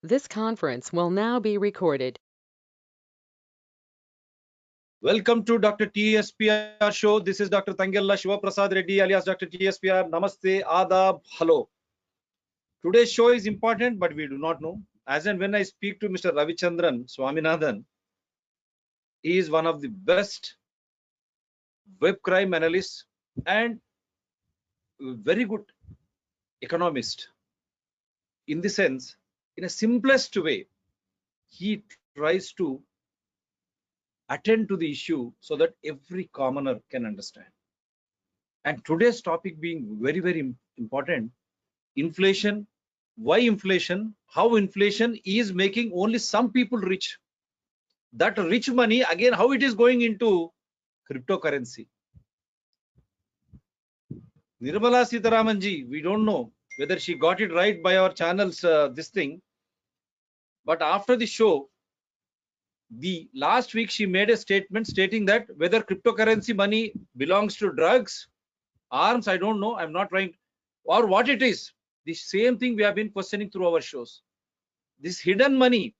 This conference will now be recorded. Welcome to Dr. TSPR show. This is Dr. Tangella Shiva Prasad Reddy alias Dr. TSPR. Namaste, Adab, hello. Today's show is important, but we do not know. As and when I speak to Mr. Ravichandran Swaminathan, he is one of the best web crime analysts and very good economist. In the sense, in a simplest way, he tries to attend to the issue so that every commoner can understand. And today's topic being very, very important, inflation, why inflation, how inflation is making only some people rich. That rich money, again, how it is going into cryptocurrency. Nirmala Sitharamanji, we don't know whether she got it right by our channels, this thing. But after the show, the last week she made a statement stating that whether cryptocurrency money belongs to drugs, arms, I don't know, I'm not trying, or what it is. The same thing we have been questioning through our shows. This hidden money,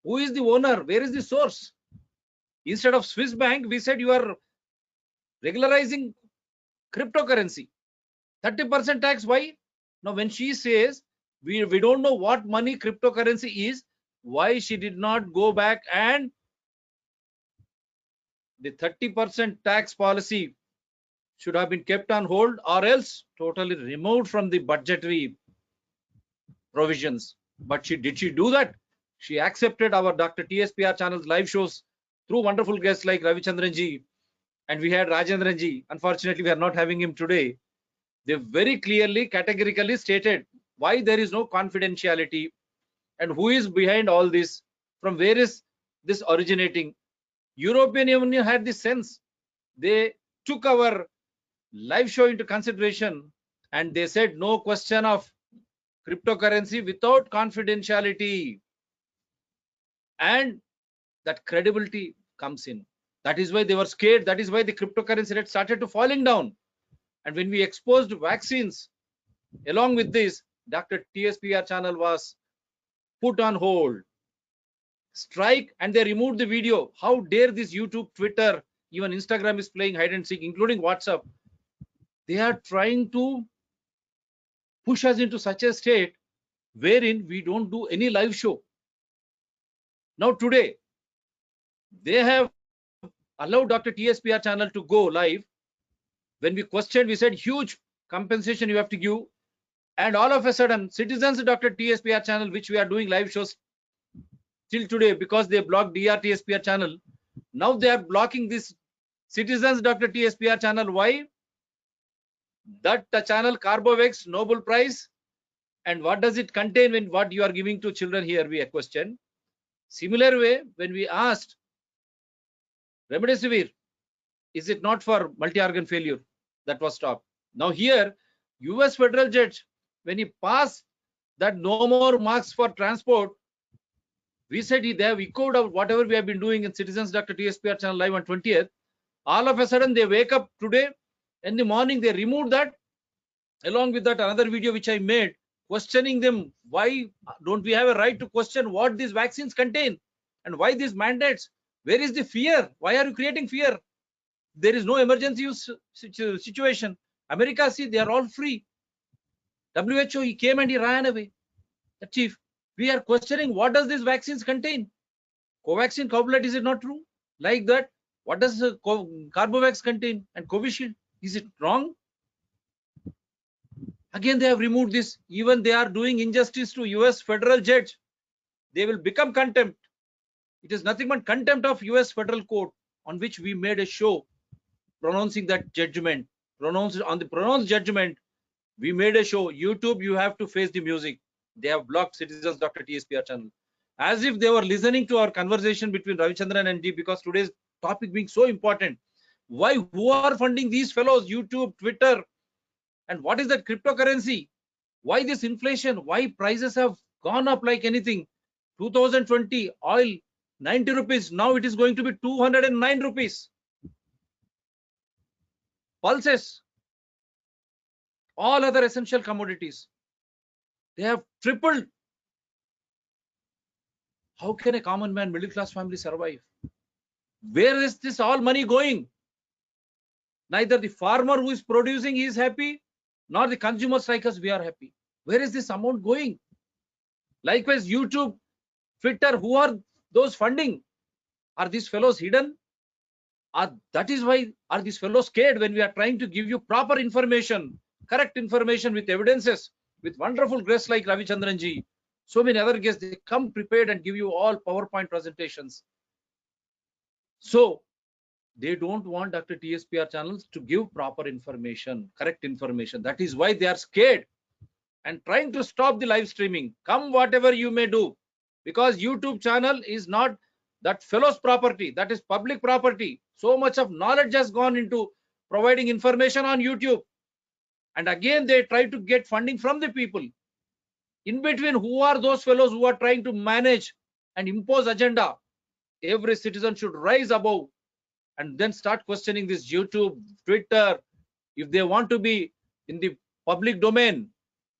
who is the owner? Where is the source? Instead of Swiss bank, we said you are regularizing cryptocurrency. 30% tax, why? Now, when she says we don't know what money cryptocurrency is, why she did not go back and the 30% tax policy should have been kept on hold or else totally removed from the budgetary provisions. But did she do that? She accepted our Dr. TSPR channel's live shows through wonderful guests like Ravichandran-ji, and we had Rajendran-ji. Unfortunately, we are not having him today. They very clearly, categorically stated why there is no confidentiality and who is behind all this, from where is this originating. European Union had this sense. They took our live show into consideration and they said no question of cryptocurrency without confidentiality, and that credibility comes in. That is why they were scared. That is why the cryptocurrency rate started to falling down. And when we exposed vaccines along with this, Dr. TSPR channel was put on hold, strike, and they removed the video. How dare this YouTube, Twitter, even Instagram is playing hide and seek, including WhatsApp. They are trying to push us into such a state wherein we don't do any live show. Now today, they have allowed Dr. TSPR channel to go live. When we questioned, we said huge compensation you have to give. And all of a sudden, citizens Dr. TSPR channel, which we are doing live shows till today because they blocked DRTSPR channel. Now they are blocking this citizens Dr. TSPR channel. Why? That channel Carbovex Nobel Prize. And what does it contain when what you are giving to children here? We question. Similar way, when we asked Remdesivir, is it not for multi-organ failure? That was stopped. Now here, US federal judge, when he passed that no more marks for transport, we said they have echoed out whatever we have been doing in Citizens Dr. TSPR channel live on 20th. All of a sudden they wake up today in the morning, they removed that. Along with that, another video which I made questioning them, why don't we have a right to question what these vaccines contain and why these mandates? Where is the fear? Why are you creating fear? There is no emergency use situation. America, see, they are all free. WHO, he came and he ran away. The chief, we are questioning what does these vaccines contain? Covaxin, Covlet, is it not true? Like that, what does Carbovax contain and Covishield? Is it wrong? Again, they have removed this. Even they are doing injustice to US federal judge. They will become contempt. It is nothing but contempt of US federal court, on which we made a show pronouncing that judgment. On the pronounced judgment, we made a show. YouTube, you have to face the music. They have blocked Citizens Dr. TSPR channel. As if they were listening to our conversation between Ravichandran and D, because today's topic being so important. Why? Who are funding these fellows? YouTube, Twitter, and what is that cryptocurrency? Why this inflation? Why prices have gone up like anything? 2020 oil 90 rupees. Now it is going to be 209 rupees. Pulses, all other essential commodities, they have tripled. How can a common man, middle class family survive? Where is this all money going? Neither the farmer who is producing is happy, nor the consumers like us, we are happy. Where is this amount going? Likewise, YouTube, Twitter, who are those funding? Are these fellows hidden? That is why are these fellows scared when we are trying to give you proper information, correct information with evidences, with wonderful guests like Ravichandran ji, so many other guests, they come prepared and give you all PowerPoint presentations. So they don't want Dr. TSPR channels to give proper information, correct information. That is why they are scared and trying to stop the live streaming. Come whatever you may do, because YouTube channel is not that fellow's property, that is public property. So much of knowledge has gone into providing information on YouTube. And again, they try to get funding from the people. In between, who are those fellows who are trying to manage and impose agenda? Every citizen should rise above and then start questioning this YouTube, Twitter. If they want to be in the public domain,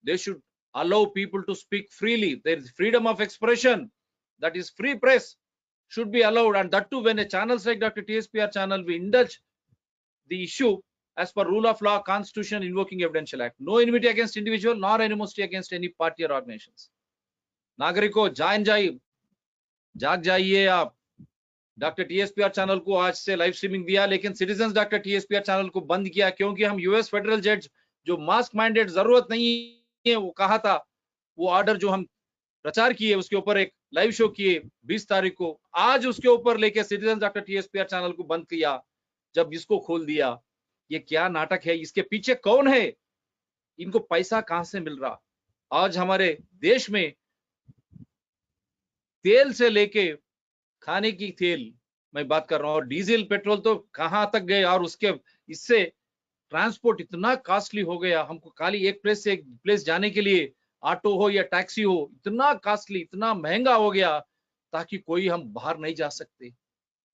they should allow people to speak freely. There is freedom of expression. That is free press should be allowed. And that too, when a channels like Dr. TSPR channel, we indulge the issue as per rule of law, constitution, invoking evidential act. No enmity against individual, nor animosity against any party or organizations. नागरिकों जाग जाइए आप. Doctor टीएसपीआर channel को आज से live streaming दिया, लेकिन citizens doctor टीएसपीआर channel को बंद किया क्योंकि हम यूएस फेडरल जज जो मास्क मैंडेट जरूरत नहीं है वो कहा था, वो ऑर्डर जो हम प्रचार किए उसके ऊपर एक लाइव शो किए 20 तारीख को, आज उसके ऊपर लेके सिटीजन डॉक्टर टीएसपीआर चैनल को बंद किया. जब इसको खोल दिया, ये क्या नाटक है? इसके पीछे कौन है? इनको पैसा कहां से मिल रहा? आज हमारे देश में तेल से लेके खाने की तेल मैं बात कर रहा हूं, और डीजल पेट्रोल तो कहां तक गए, और उसके इससे ट्रांसपोर्ट इतना कॉस्टली हो गया. हमको खाली एक प्लेस से एक प्लेस जाने के लिए ऑटो हो या टैक्सी हो, इतना कॉस्टली, इतना महंगा हो गया ताकि कोई हम बाहर नहीं जा सकते.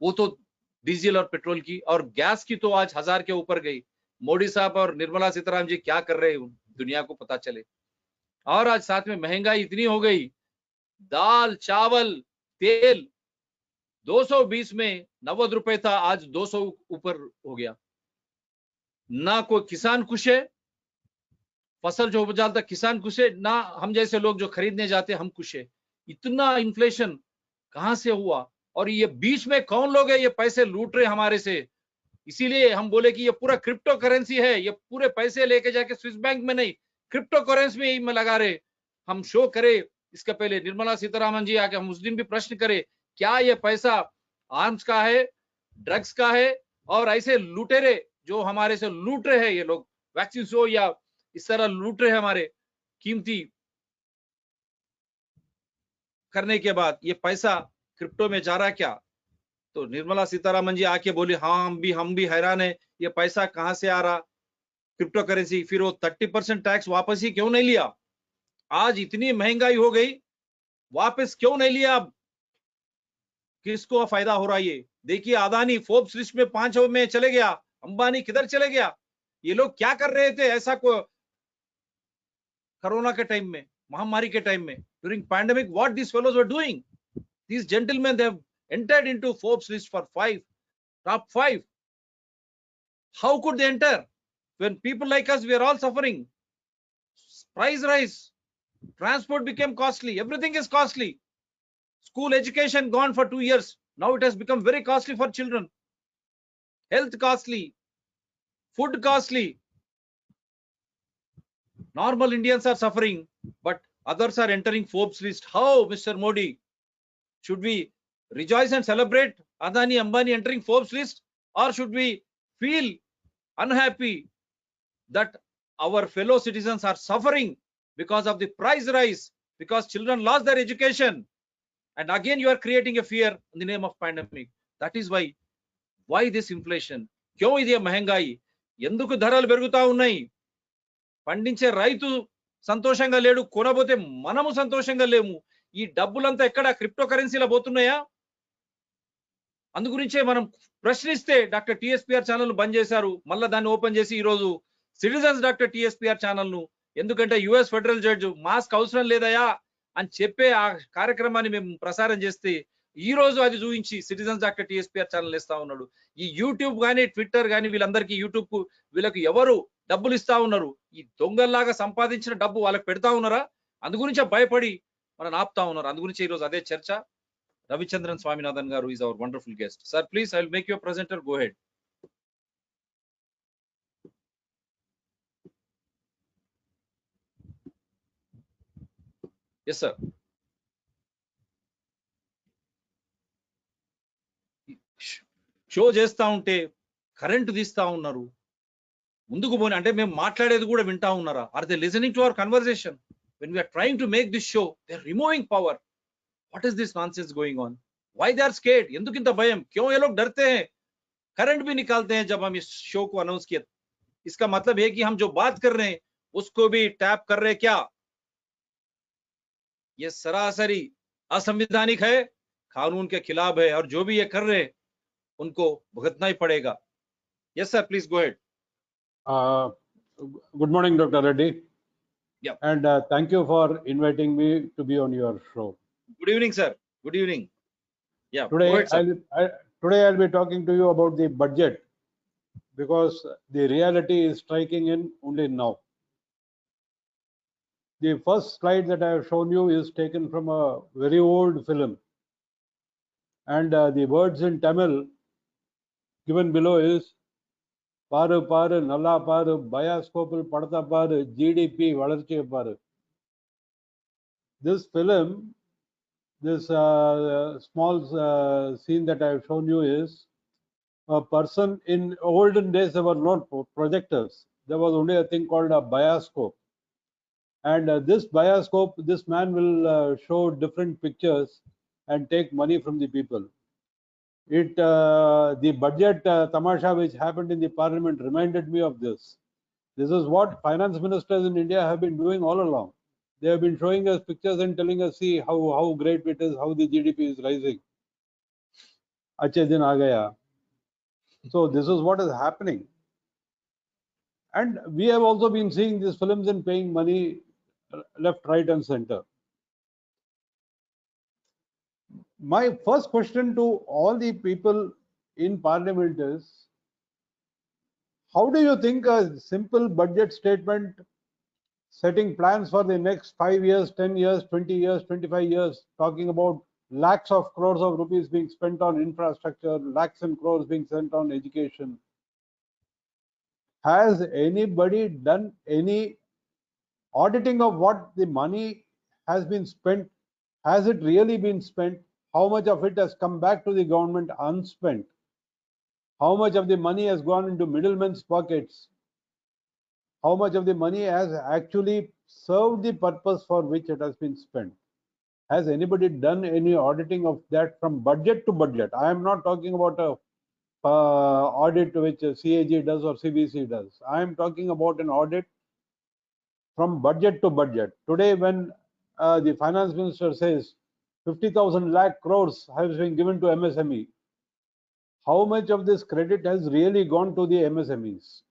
वो तो डीजल और पेट्रोल की, और गैस की तो आज 1000 के ऊपर गई. मोदी साहब और निर्मला सीतारामन जी क्या कर रहे हैं दुनिया को पता चले. और आज साथ में महंगाई इतनी हो गई, दाल चावल तेल 220 में 90 रुपए था, आज 200 ऊपर हो गया. ना कोई किसान खुश है, फसल जो उपजाता किसान खुश है, ना हम जैसे लोग जो खरीदने जाते हम खुश है. इतना इन्फ्लेशन कहां से हुआ? और ये बीच में कौन लोग है ये पैसे लूट रहे हमारे से? इसीलिए हम बोले कि ये पूरा क्रिप्टो करेंसी है, ये पूरे पैसे लेके जाके स्विस बैंक में नहीं, क्रिप्टो करेंसी में लगा रहे. हम शो करे इसके पहले निर्मला सीतारामन जी आके, हम उस दिन भी प्रश्न करे क्या ये पैसा आर्म्स का है, ड्रग्स का है, और ऐसे लुटेरे जो हमारे से लूट रहे हैं, ये लोग वैक्सीन हो या इस तरह लूट रहे हैं हमारे कीमती करने के बाद, ये पैसा क्रिप्टो में जा रहा क्या? तो निर्मला सीतारामन जी आके बोले हाँ हम भी हैरान है, ये पैसा कहां से आ रहा क्रिप्टो करेंसी. फिर वो 30% टैक्स वापस ही क्यों नहीं लिया? आज इतनी महंगाई हो गई, वापस क्यों नहीं लिया? अब किसको फायदा हो रहा है ये? देखिए अदानी फोर्ब्स लिस्ट में 5 में चले गया, अंबानी किधर चले गया? ये लोग क्या कर रहे थे ऐसा को कोरोना के टाइम में, महामारी के टाइम में, during pandemic, what this fellows were doing? These gentlemen, they have entered into Forbes list for top 5. How could they enter when people like us, we are all suffering? Price rise, transport became costly, everything is costly. School education gone for 2 years, now it has become very costly for children. Health costly, food costly. Normal Indians are suffering, but others are entering Forbes list. How, Mr. Modi? Should we rejoice and celebrate Adani, Ambani entering Forbes list, or should we feel unhappy that our fellow citizens are suffering because of the price rise, because children lost their education, and again you are creating a fear in the name of pandemic? That is why this inflation? क्यों ఇది महंगाई? ఎందుకు ధరలు పెరుగుతా ఉన్నాయి? పండించే రైతు సంతోషంగా లేడు, కొనబోతే మనము సంతోషంగా లేము. ఈ డబ్బులంతా ఎక్కడ క్రిప్టో కరెన్సీలో పోతున్నాయా? అందు గురించే మనం ప్రశ్నిస్తే డాక్టర్ టీఎస్పీఆర్ ఛానల్ బంద్ చేశారు, మళ్ళీ దాన్ని ఓపెన్ చేసి ఈ రోజు సిటిజన్స్ డాక్టర్ టీఎస్పీఆర్ ఛానల్ ను, ఎందుకంటే యుఎస్ ఫెడరల్ జడ్జ్ మాస్క్ అవసరం లేదయా అని చెప్పే ఆ కార్యక్రమాన్ని మేము ప్రసారం చేస్తే ఈ రోజు అది చూపించి సిటిజన్స్ డాక్టర్ టీఎస్పీఆర్ ఛానల్ ఇస్తా ఉన్నాడు. ఈ యూట్యూబ్ గానీ ట్విట్టర్ గానీ వీళ్ళందరికీ యూట్యూబ్ కు వీళ్ళకి ఎవరు డబ్బులు ఇస్తా ఉన్నారు? ఈ దొంగల్లాగా సంపాదించిన డబ్బు వాళ్ళకి పెడతా ఉన్నారా? అందు గురించే భయపడి మనల్ని ఆపుతా ఉన్నారు. అందు గురించి ఈ రోజు అదే చర్చ. Ravichandran Swaminathan garu is our wonderful guest. Sir, please, I will make you a presenter. Go ahead. Yes, sir. Show చేస్తా ఉంటే కరెంట్ తీస్తా ఉన్నారు. ముందుకు పోని అంటే మేము మాట్లాడేది కూడా వింటా ఉన్నారా? Are they listening to our conversation? When we are trying to make this show, they are removing power. What is this nonsense going on? Why they are scared? ఎందుకు ఇంత భయం? क्यों ये लोग डरते हैं? करंट भी निकालते हैं जब हम इस शो को अनाउंस किया. इसका मतलब है कि हम जो बात कर रहे हैं उसको भी टैप कर रहे हैं क्या? ये सरासरी असंवैधानिक है, कानून के खिलाफ है और जो भी ये कर रहे हैं उनको भुगतना ही पड़ेगा. Yes, sir. Please go ahead. Good morning, Dr. Reddy. Yeah. And thank you for inviting me to be on your show. Good evening, sir. Good evening. Yeah. Today, Go ahead, sir. Today I'll be talking to you about the budget because the reality is striking in only now. The first slide that I have shown you is taken from a very old film. And the words in Tamil given below is Paru Paru, Nalla Paru, Bioscopal Padta Paru, GDP, Valarchi Paru. This film, this small scene that I have shown you is a person. In olden days there were no projectors. There was only a thing called a bioscope. And this bioscope, this man will show different pictures and take money from the people. The budget tamasha which happened in the parliament reminded me of this. This is what finance ministers in India have been doing all along. They have been showing us pictures and telling us, see how great it is, how the GDP is rising. Achhe din aa gaya. So this is what is happening. And we have also been seeing these films and paying money left, right, and center. My first question to all the people in parliament is, how do you think a simple budget statement setting plans for the next 5 years, 10 years, 20 years, 25 years, talking about lakhs of crores of rupees being spent on infrastructure, lakhs and crores being spent on education, has anybody done any auditing of what the money has been spent? Has it really been spent? How much of it has come back to the government unspent? How much of the money has gone into middlemen's pockets? How much of the money has actually served the purpose for which it has been spent? Has anybody done any auditing of that from budget to budget? I am not talking about a audit which CAG does or CBC does. I am talking about an audit from budget to budget. Today, when the finance minister says 50,000 lakh crores has been given to MSME, how much of this credit has really gone to the MSMEs?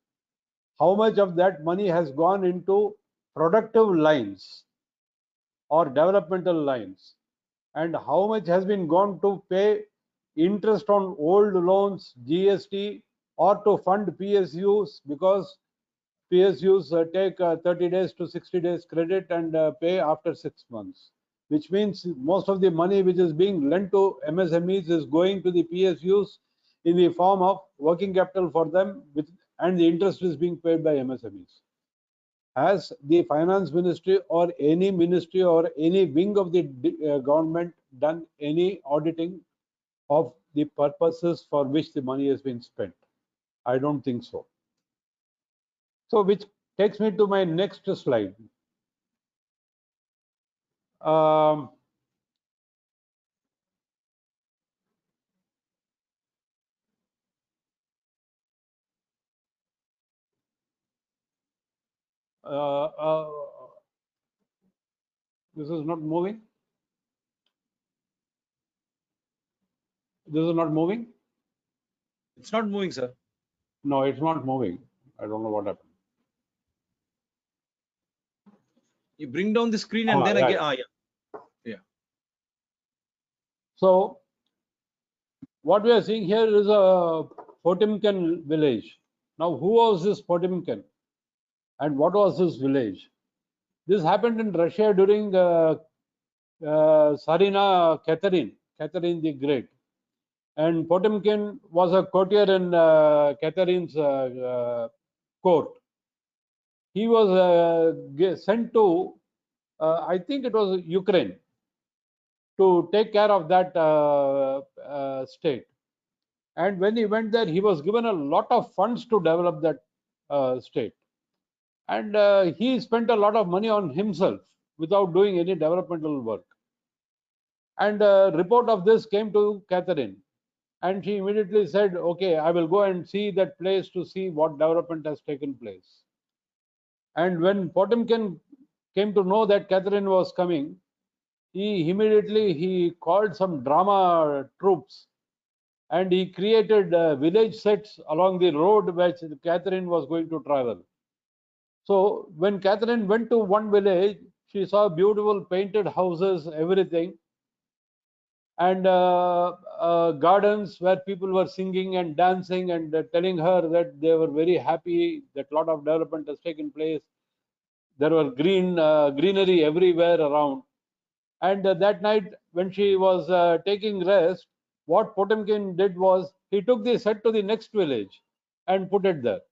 How much of that money has gone into productive lines or developmental lines? And how much has been gone to pay interest on old loans, GST, or to fund PSUs, because PSUs take 30 days to 60 days credit and pay after 6 months, which means most of the money which is being lent to MSMEs is going to the PSUs in the form of working capital for them, and the interest is being paid by MSMEs. Has the finance ministry or any ministry or any wing of the government done any auditing of the purposes for which the money has been spent? I don't think so. So which takes me to my next slide. This is not moving. This is not moving. It's not moving, sir. No, it's not moving. I don't know what happened. You bring down the screen and then yeah. again. Yeah. So what we are seeing here is a Potemkin village. Now, who was this Potemkin and what was this village? This happened in Russia during Tsarina Catherine the Great. And Potemkin was a courtier in Catherine's court. He was sent to, I think it was Ukraine, to take care of that state. And when he went there, he was given a lot of funds to develop that state. And he spent a lot of money on himself without doing any developmental work. And a report of this came to Catherine. And she immediately said, okay, I will go and see that place to see what development has taken place. And when Potemkin came to know that Catherine was coming, he called some drama troops and he created village sets along the road which Catherine was going to travel. So when Catherine went to one village, she saw beautiful painted houses, everything, and gardens where people were singing and dancing and telling her that they were very happy, that a lot of development has taken place. There were greenery everywhere around. And that night, when she was taking rest, what Potemkin did was he took the set to the next village and put it there,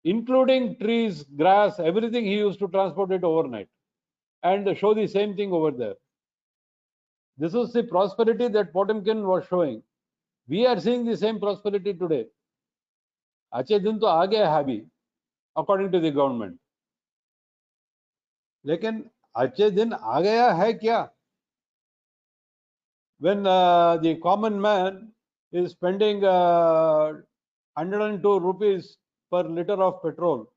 including trees, grass, everything. He used to transport it overnight and show the same thing over there. This was the prosperity that Potemkin was showing. We are seeing the same prosperity today. अच्छे दिन तो आ गया है अभी, according to the government. लेकिन अच्छे दिन आ गया है क्या? When the common man is spending 102 rupees per liter of petrol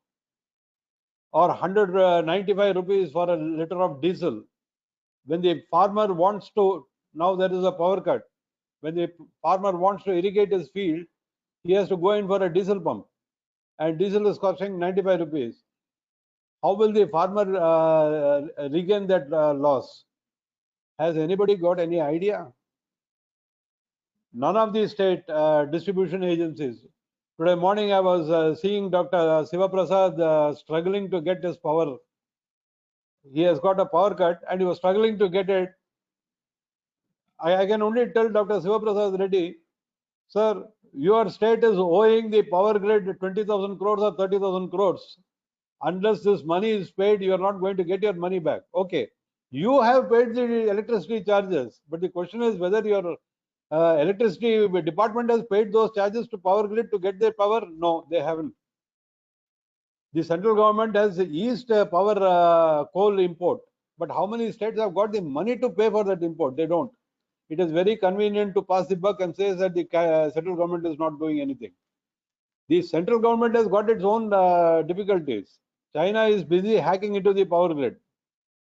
or 195 rupees for a liter of diesel, when the farmer wants to, now there is a power cut, when the farmer wants to irrigate his field, he has to go in for a diesel pump, and diesel is costing 95 rupees. How will the farmer regain that loss? Has anybody got any idea? None of the state distribution agencies. Today morning, I was seeing Dr. Siva Prasad struggling to get his power. He has got a power cut and he was struggling to get it. I can only tell Dr. Siva Prasad Reddy, sir, your state is owing the power grid 20,000 crores or 30,000 crores. Unless this money is paid, you are not going to get your money back. Okay, you have paid the electricity charges, but the question is whether your electricity department has paid those charges to power grid to get their power. No, they haven't. The central government has eased power coal import, but how many states have got the money to pay for that import? They don't. It is very convenient to pass the buck and say that the central government is not doing anything. The central government has got its own difficulties. China is busy hacking into the power grid.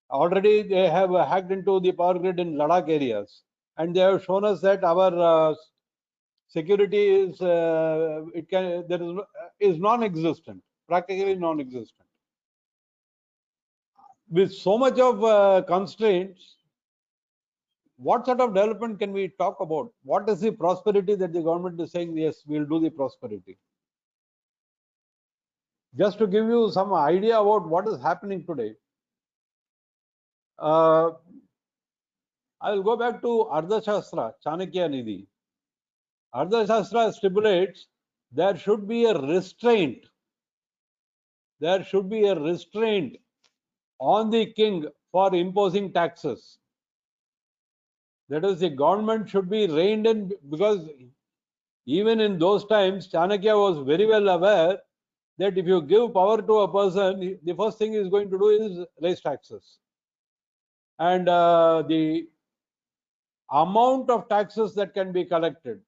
Already they have hacked into the power grid in Ladakh areas, and they have shown us that our security is is non-existent, practically non-existent. With so much of constraints, what sort of development can we talk about? What is the prosperity that the government is saying? Yes, we'll do the prosperity. Just to give you some idea about what is happening today, I will go back to Ardhashastra, Chanakya Nidhi. Ardhashastra stipulates there should be a restraint. There should be a restraint on the king for imposing taxes. That is, the government should be reined in, because even in those times, Chanakya was very well aware that if you give power to a person, the first thing he's going to do is raise taxes. And the amount of taxes that can be collected,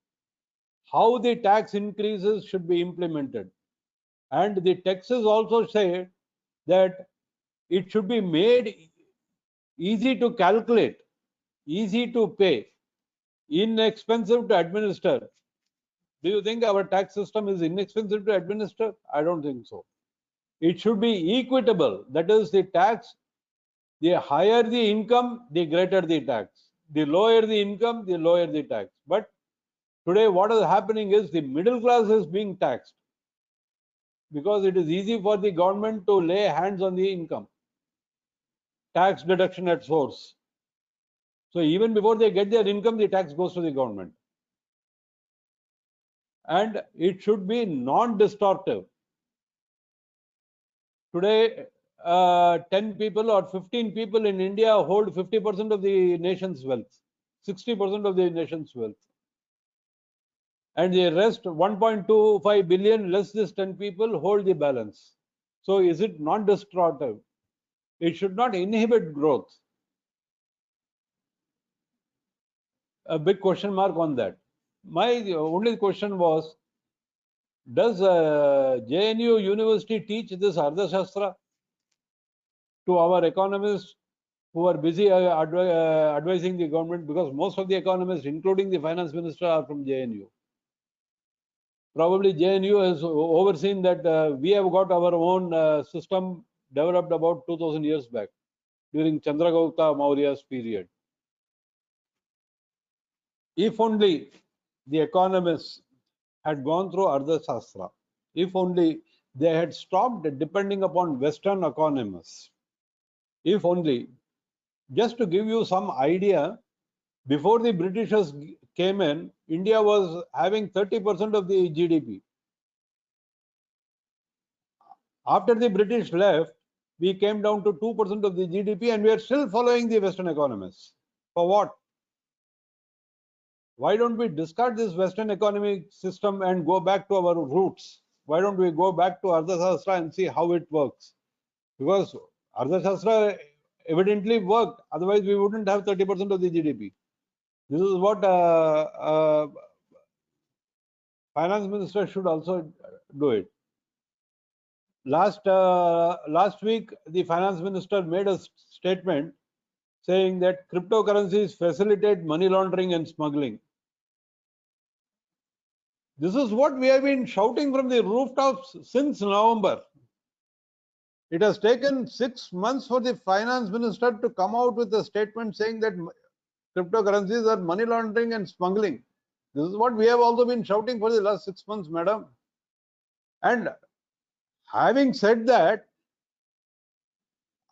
how the tax increases should be implemented. And the taxes also say that it should be made easy to calculate, easy to pay, inexpensive to administer. Do you think our tax system is inexpensive to administer? I don't think so. It should be equitable. That is, the tax, the higher the income, the greater the tax. The lower the income, the lower the tax. But today what is happening is the middle class is being taxed because it is easy for the government to lay hands on the income. Tax deduction at source. So even before they get their income, the tax goes to the government. And it should be non-distortive. Today, 10 people or 15 people in India hold 50% of the nation's wealth, 60% of the nation's wealth. And the rest, 1.25 billion less this 10 people hold the balance. So is it non-destructive? It should not inhibit growth. A big question mark on that. My only question was, does JNU University teach this Ardhashastra to our economists who are busy advising the government? Because most of the economists, including the finance minister, are from JNU. Probably JNU has overseen that we have got our own system developed about 2000 years back during Chandragupta Maurya's period. If only the economists had gone through Ardhashastra, if only they had stopped depending upon Western economists, if only, just to give you some idea, before the Britishers came in, India was having 30% of the GDP. After the British left, we came down to 2% of the GDP, and we are still following the Western economists. For what? Why don't we discard this Western economic system and go back to our roots? Why don't we go back to Ardhashastra and see how it works? Because Ardhashastra evidently worked, otherwise we wouldn't have 30% of the GDP. This is what finance minister should also do it. Last week, the finance minister made a statement saying that cryptocurrencies facilitate money laundering and smuggling. This is what we have been shouting from the rooftops since November. It has taken 6 months for the finance minister to come out with a statement saying that cryptocurrencies are money laundering and smuggling. This is what we have also been shouting for the last 6 months, madam. And having said that,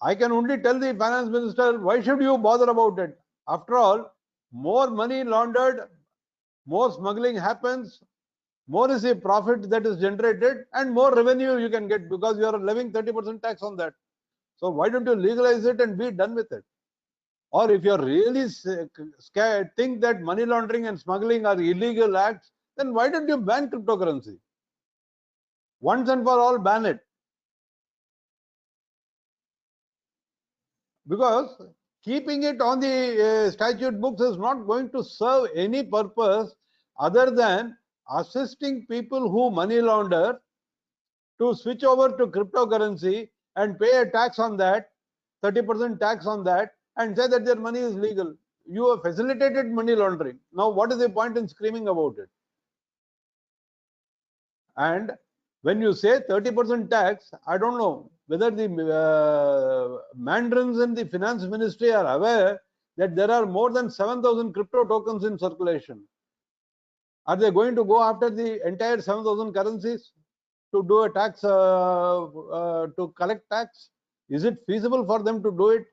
I can only tell the finance minister, why should you bother about it? After all, more money laundered, more smuggling happens, more is the profit that is generated, and more revenue you can get because you are levying 30% tax on that. So why don't you legalize it and be done with it? Or if you're really scared, think that money laundering and smuggling are illegal acts, then why don't you ban cryptocurrency? Once and for all, ban it. Because keeping it on the statute books is not going to serve any purpose other than assisting people who money launder to switch over to cryptocurrency and pay a tax on that, 30% tax on that, and say that their money is legal. You have facilitated money laundering. Now, what is the point in screaming about it? And when you say 30% tax, I don't know whether the mandarins in the finance ministry are aware that there are more than 7,000 crypto tokens in circulation. Are they going to go after the entire 7,000 currencies to do a tax, to collect tax? Is it feasible for them to do it?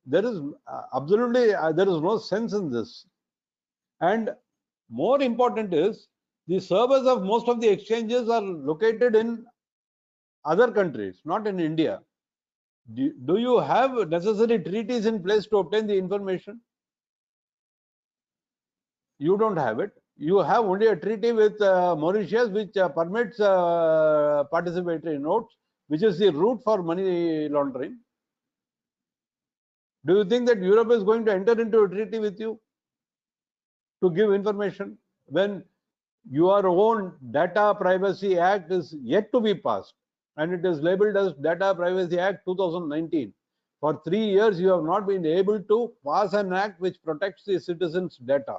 There is absolutely, there is no sense in this. And more important is, the servers of most of the exchanges are located in other countries, not in India. Do you have necessary treaties in place to obtain the information? You don't have it. You have only a treaty with Mauritius, which permits participatory notes, which is the route for money laundering. Do you think that Europe is going to enter into a treaty with you to give information when your own Data Privacy Act is yet to be passed, and it is labeled as Data Privacy Act 2019? For 3 years, you have not been able to pass an act which protects the citizens' data.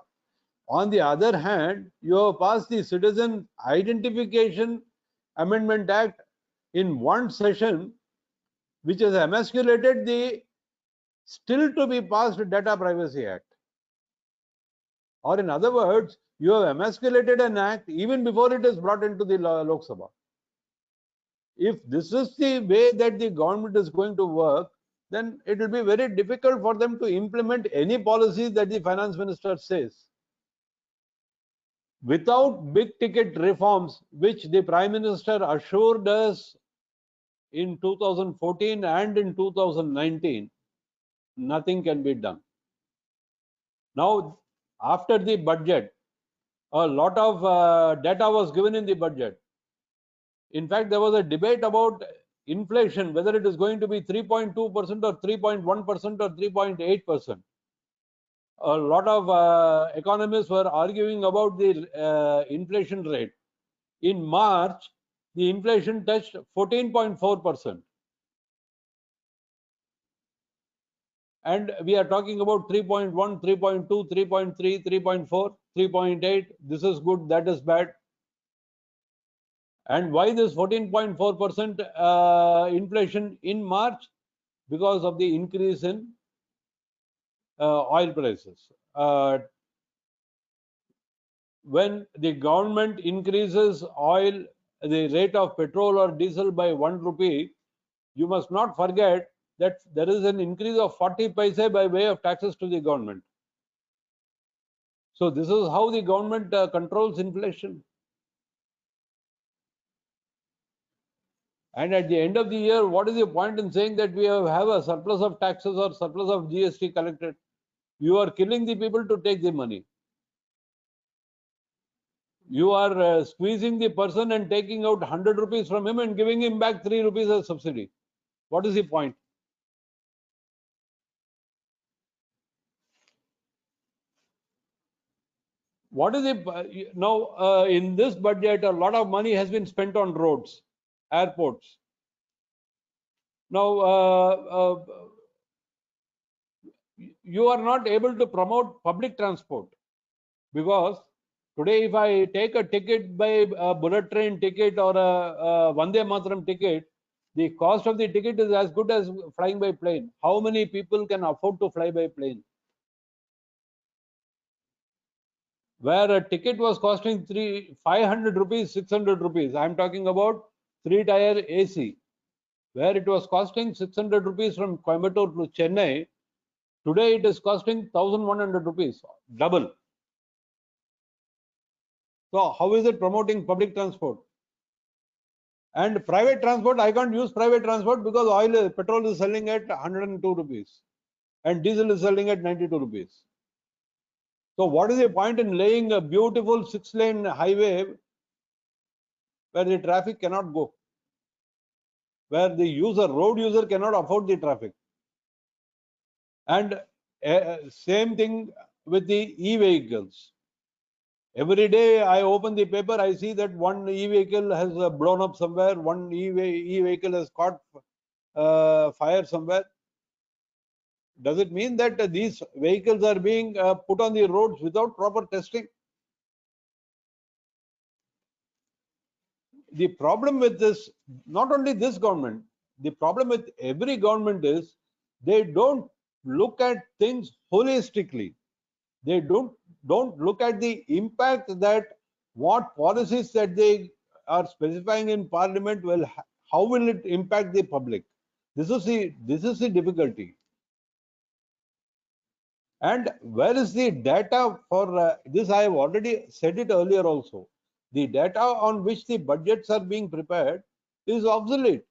On the other hand, you have passed the Citizen Identification Amendment Act in one session, which has emasculated the still to be passed Data Privacy Act. Or in other words, you have emasculated an act even before it is brought into the Lok Sabha. If this is the way that the government is going to work, then it will be very difficult for them to implement any policies that the finance minister says. Without big ticket reforms, which the Prime Minister assured us in 2014 and in 2019, nothing can be done. Now, after the budget, a lot of data was given in the budget. In fact, there was a debate about inflation, whether it is going to be 3.2% or 3.1% or 3.8%. A lot of economists were arguing about the inflation rate. In March, the inflation touched 14.4%. And we are talking about 3.1, 3.2, 3.3, 3.4, 3.8. This is good, that is bad. And why this 14.4% inflation in March? Because of the increase in oil prices. When the government increases oil, the rate of petrol or diesel by 1 rupee, you must not forget that there is an increase of 40 paise by way of taxes to the government. So this is how the government controls inflation. And at the end of the year, what is the point in saying that we have a surplus of taxes or surplus of GST collected? You are killing the people to take the money. You are squeezing the person and taking out 100 rupees from him and giving him back 3 rupees as subsidy. What is the point? What is the now in this budget? A lot of money has been spent on roads, airports. Now you are not able to promote public transport, because today if I take a ticket by a bullet train ticket or a Vande Mataram ticket, the cost of the ticket is as good as flying by plane. How many people can afford to fly by plane? Where a ticket was costing 500 rupees, 600 rupees. I am talking about 3-tier AC. Where it was costing 600 rupees from Coimbatore to Chennai, today it is costing 1100 rupees, double. So how is it promoting public transport? And private transport, I can't use private transport because petrol is selling at 102 rupees and diesel is selling at 92 rupees. So what is the point in laying a beautiful 6-lane highway where the traffic cannot go, where the road user cannot afford the traffic? And same thing with the e-vehicles. Every day I open the paper, I see that one e-vehicle has blown up somewhere, one e-vehicle has caught fire somewhere. Does it mean that these vehicles are being put on the roads without proper testing? The problem with this, not only this government, the problem with every government is they don't look at things holistically. They don't look at the impact that what policies that they are specifying in parliament will, how will it impact the public? This is the difficulty. And where is the data for this? I have already said it earlier also. The data on which the budgets are being prepared is obsolete.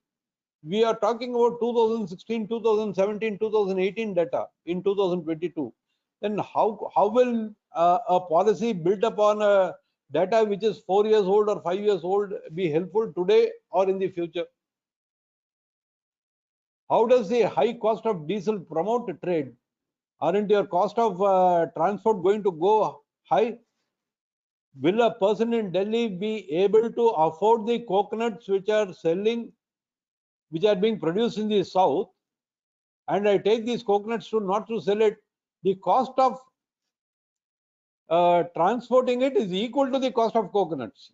We are talking about 2016, 2017, 2018 data in 2022. Then how will a policy built upon a data which is 4 years old or 5 years old be helpful today or in the future? How does the high cost of diesel promote trade? Aren't your cost of transport going to go high? Will a person in Delhi be able to afford the coconuts which are being produced in the south, and I take these coconuts to not to sell it? The cost of transporting it is equal to the cost of coconuts.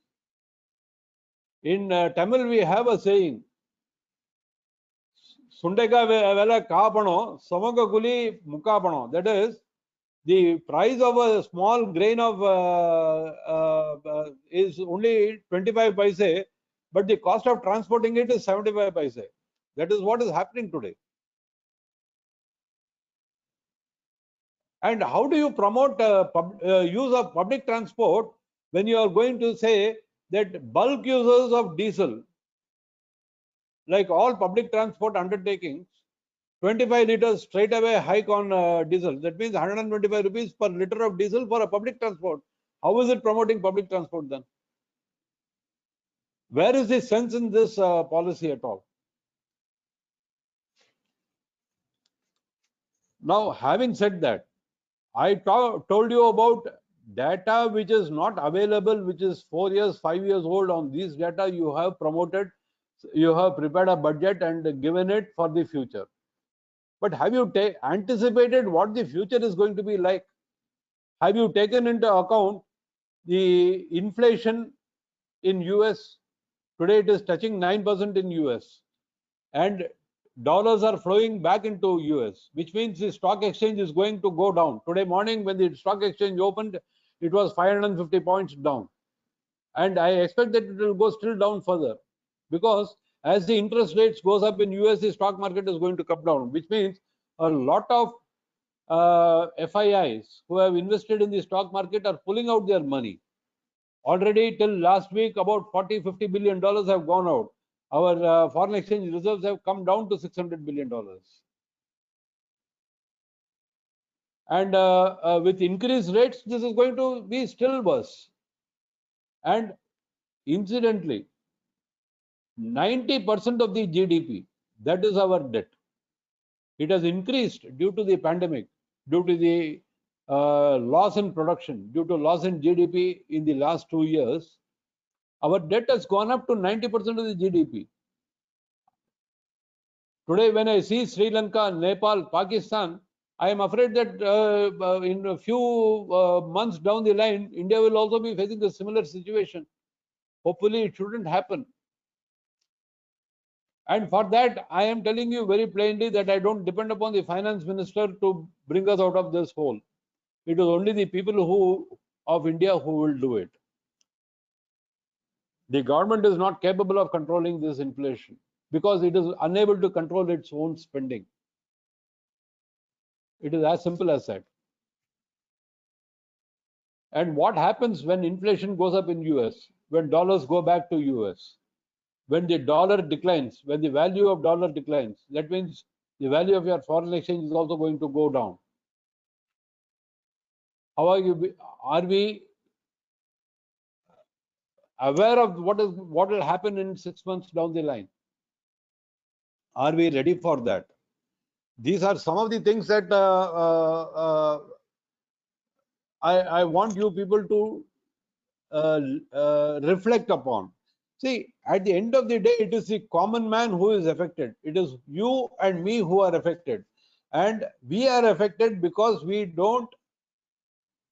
In Tamil we have a saying, Sundega vela kaapano, samoga guli mukapano. That is, the price of a small grain of is only 25 paise, but the cost of transporting it is 75 paise. That is what is happening today. And how do you promote use of public transport when you are going to say that bulk users of diesel, like all public transport undertakings, 25 liters straight away hike on diesel. That means 125 rupees per liter of diesel for a public transport. How is it promoting public transport then? Where is the sense in this policy at all? Now, having said that, I told you about data which is not available, which is 4 years, 5 years old. On these data, you have promoted, you have prepared a budget and given it for the future. But have you anticipated what the future is going to be like? Have you taken into account the inflation in US? Today it is touching 9% in US, and dollars are flowing back into US, which means the stock exchange is going to go down. Today morning when the stock exchange opened, it was 550 points down, and I expect that it will go still down further, because as the interest rates goes up in US, the stock market is going to come down, which means a lot of FIIs who have invested in the stock market are pulling out their money. Already till last week, about 40-50 billion dollars have gone out. Our foreign exchange reserves have come down to $600 billion. And with increased rates, this is going to be still worse. And incidentally, 90% of the GDP, that is our debt. It has increased due to the pandemic, due to the loss in production, due to loss in GDP in the last 2 years. Our debt has gone up to 90% of the GDP. Today, when I see Sri Lanka, Nepal, Pakistan, I am afraid that in a few months down the line, India will also be facing a similar situation. Hopefully, it shouldn't happen. And for that, I am telling you very plainly that I don't depend upon the finance minister to bring us out of this hole. It is only the people of India who will do it. The government is not capable of controlling this inflation because it is unable to control its own spending. It is as simple as that. And what happens when inflation goes up in US, when dollars go back to US? When the dollar declines, when the value of dollar declines, that means the value of your foreign exchange is also going to go down. How are we aware of what will happen in 6 months down the line? Are we ready for that? These are some of the things that I want you people to reflect upon. See, at the end of the day, it is the common man who is affected. It is you and me who are affected. And we are affected because we don't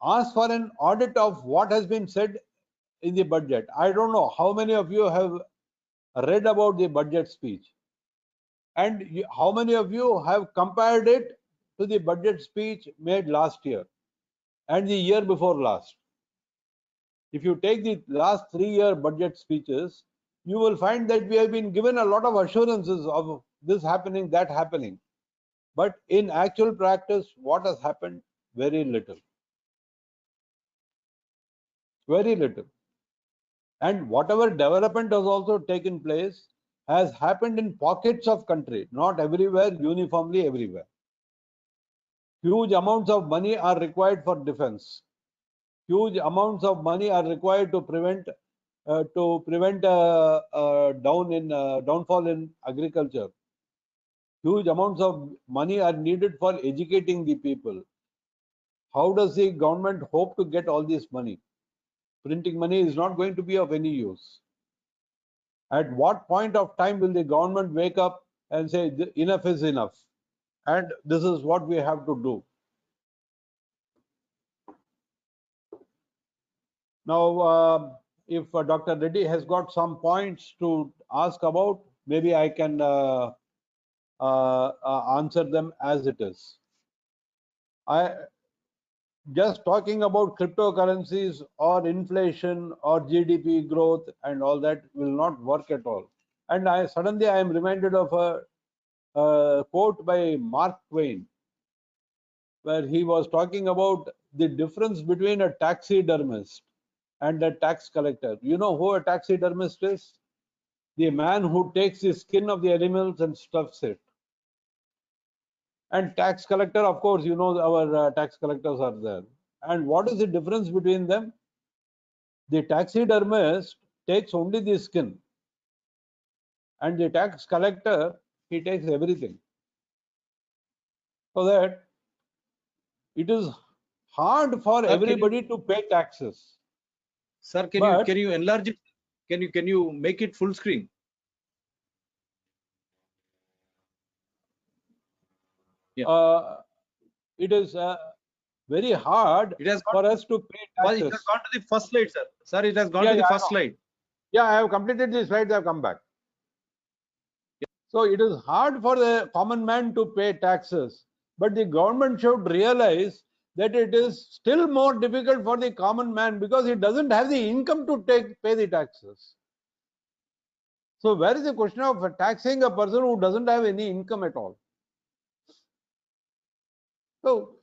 ask for an audit of what has been said in the budget. I don't know how many of you have read about the budget speech, and how many of you have compared it to the budget speech made last year and the year before last. If you take the last 3-year budget speeches, you will find that we have been given a lot of assurances of this happening, that happening. But in actual practice, what has happened? Very little. Very little. And whatever development has also taken place has happened in pockets of country, not everywhere, uniformly everywhere. Huge amounts of money are required for defense. Huge amounts of money are required to prevent downfall in agriculture. Huge amounts of money are needed for educating the people. How does the government hope to get all this money? Printing money is not going to be of any use. At what point of time will the government wake up and say enough is enough, and this is what we have to do? Now, if Dr. Reddy has got some points to ask about, maybe I can answer them as it is. Just talking about cryptocurrencies or inflation or GDP growth and all that will not work at all. And suddenly I am reminded of a quote by Mark Twain, where he was talking about the difference between a taxidermist and a tax collector. You know who a taxidermist is? The man who takes the skin of the animals and stuffs it. And tax collector, of course, you know our tax collectors are there. And what is the difference between them? The taxidermist takes only the skin, and the tax collector, he takes everything. So that it is hard for Sir, everybody to pay taxes. Sir, But can you enlarge it? Can you make it full screen? Yeah. it is very hard It has for gone. us to pay Well, it has taxes. gone to the first slide, sir. Sir, it has gone Yeah, to the yeah, I first know. slide. Yeah, I have completed the slides. I have come back. So it is hard for the common man to pay taxes, but the government should realize that it is still more difficult for the common man because he doesn't have the income to pay the taxes. So where is the question of taxing a person who doesn't have any income at all? So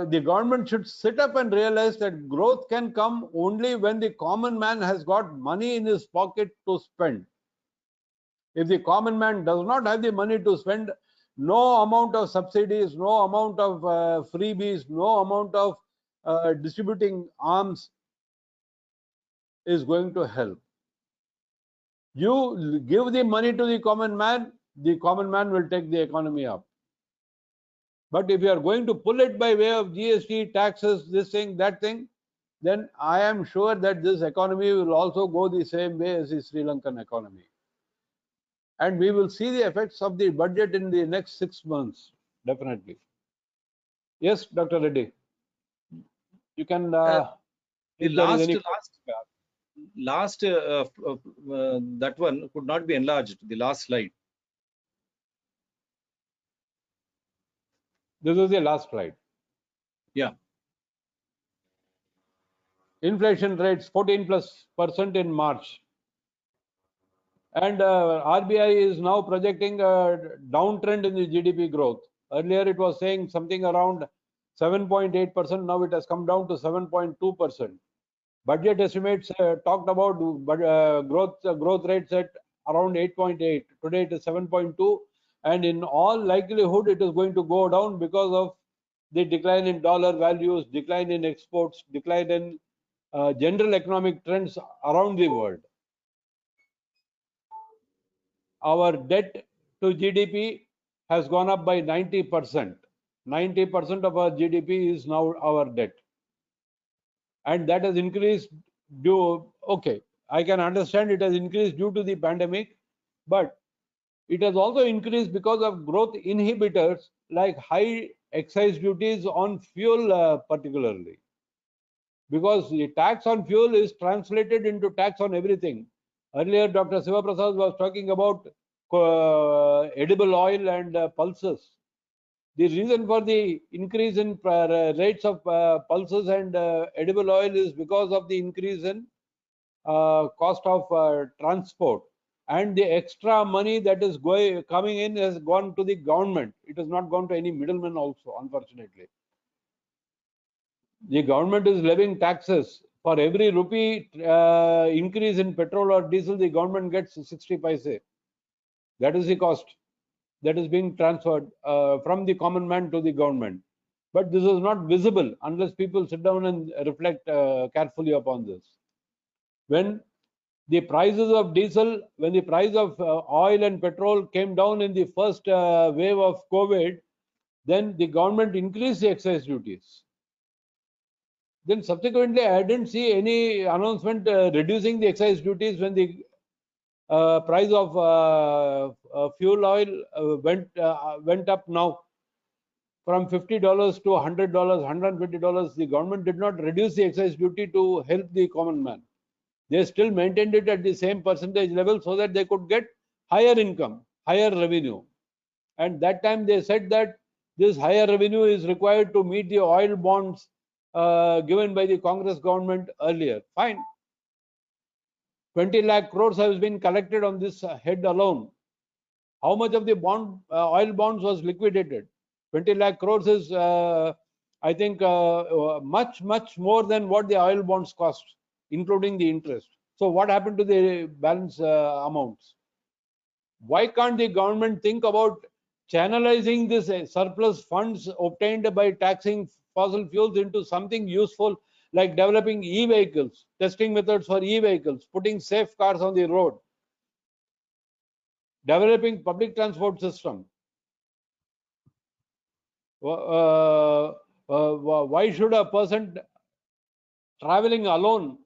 the government should sit up and realize that growth can come only when the common man has got money in his pocket to spend. If the common man does not have the money to spend, no amount of subsidies, no amount of freebies, no amount of distributing arms is going to help. You give the money to the common man will take the economy up. But if you are going to pull it by way of GST, taxes, this thing, that thing, then I am sure that this economy will also go the same way as the Sri Lankan economy. And we will see the effects of the budget in the next 6 months, definitely. Yes, Dr. Reddy, you can, The if there is any. last that one could not be enlarged. The last slide. This is the last slide. Yeah. Inflation rates 14+% in March. And RBI is now projecting a downtrend in the GDP growth. Earlier it was saying something around 7.8%. Now it has come down to 7.2%. Budget estimates talked about growth rates at around 8.8. Today it is 7.2, and in all likelihood it is going to go down because of the decline in dollar values, decline in exports, decline in general economic trends around the world. Our debt to GDP has gone up by 90%. 90% of our GDP is now our debt. And that has increased okay, I can understand it has increased due to the pandemic, but it has also increased because of growth inhibitors like high excise duties on fuel particularly. Because the tax on fuel is translated into tax on everything. Earlier, Dr. Siva Prasad was talking about edible oil and pulses. The reason for the increase in rates of pulses and edible oil is because of the increase in cost of transport, and the extra money that is coming in has gone to the government. It has not gone to any middleman also, unfortunately. The government is levying taxes. For every rupee increase in petrol or diesel, the government gets 60 paise. That is the cost that is being transferred from the common man to the government. But this is not visible unless people sit down and reflect carefully upon this. When the prices of diesel, when the price of oil and petrol came down in the first wave of COVID, then the government increased the excise duties. Then subsequently, I didn't see any announcement reducing the excise duties when the price of fuel oil went up now from $50 to $100, $120. The government did not reduce the excise duty to help the common man. They still maintained it at the same percentage level so that they could get higher income, higher revenue. And that time they said that this higher revenue is required to meet the oil bonds given by the Congress government earlier. Fine. 20 lakh crores has been collected on this head alone. How much of the oil bonds was liquidated? 20 lakh crores is, I think, much more than what the oil bonds cost, including the interest. So what happened to the balance amounts? Why can't the government think about channelizing this surplus funds obtained by taxing fossil fuels into something useful, like developing e-vehicles, testing methods for e-vehicles, putting safe cars on the road, developing public transport system? Why should a person traveling alone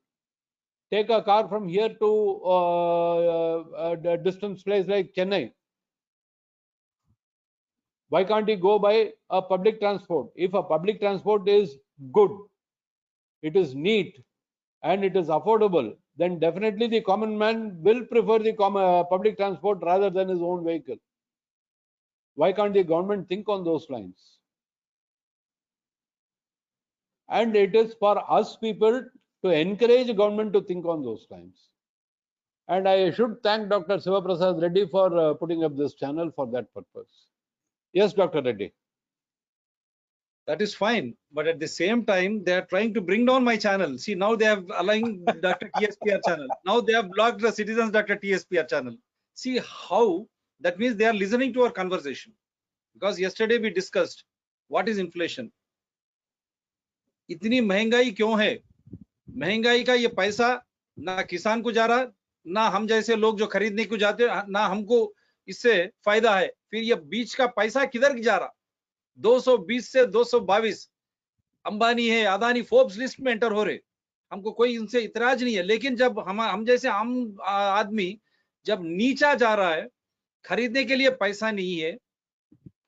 take a car from here to a distance place like Chennai? Why can't he go by a public transport? If a public transport is good, it is neat, and it is affordable, then definitely the common man will prefer the public transport rather than his own vehicle. Why can't the government think on those lines? And it is for us people to encourage the government to think on those lines. And I should thank Dr. Sivaprasad Reddy for putting up this channel for that purpose. Yes, Dr. Reddy. That is fine, but at the same time, they are trying to bring down my channel. See, now they have allowing Dr. TSPR channel. Now they have blocked the Citizens Dr. TSPR channel. See how that means they are listening to our conversation. Because yesterday we discussed what is inflation. इतनी महंगाई क्यों है? महंगाई का ये पैसा ना किसान को जा रहा, ना हम जैसे लोग जो खरीदने को जाते, ना हमको इससे फायदा है. फिर ये बीच का पैसा किधर जा रहा? 220 से 222 अंबानी है, अदानी फोर्ब्स लिस्ट में एंटर हो रहे. हमको कोई इनसे इतराज नहीं है, लेकिन जब हम जैसे आम आदमी जब नीचा जा रहा है, खरीदने के लिए पैसा नहीं है.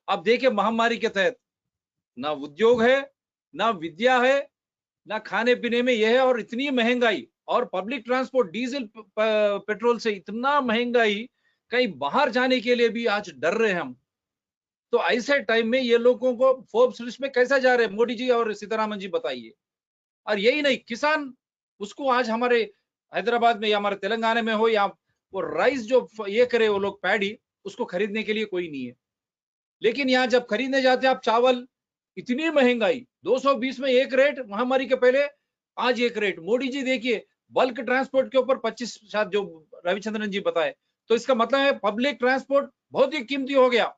अब देखिए महामारी के तहत ना उद्योग है, ना विद्या है, ना खाने पीने में यह है, और इतनी महंगाई, और पब्लिक ट्रांसपोर्ट डीजल पेट्रोल से इतना महंगाई, कहीं बाहर जाने के लिए भी आज डर रहे हैं हम. तो ऐसे टाइम में ये लोगों को फोर्ब्स लिस्ट में कैसा जा रहे हैं? मोदी जी और सीतारामन जी बताइए. और यही नहीं, किसान उसको आज हमारे हैदराबाद में या हमारे तेलंगाना में हो, या वो राइस जो ये करे वो लोग पैडी, उसको खरीदने के लिए कोई नहीं है. लेकिन यहाँ जब खरीदने जाते हैं आप चावल, इतनी महंगाई, 220 में एक रेट महामारी के पहले, आज एक रेट. मोदी जी देखिए बल्क ट्रांसपोर्ट के ऊपर 25 शायद जो रविचंद्रन जी बताए, तो इसका मतलब है पब्लिक ट्रांसपोर्ट बहुत ही कीमती हो गया,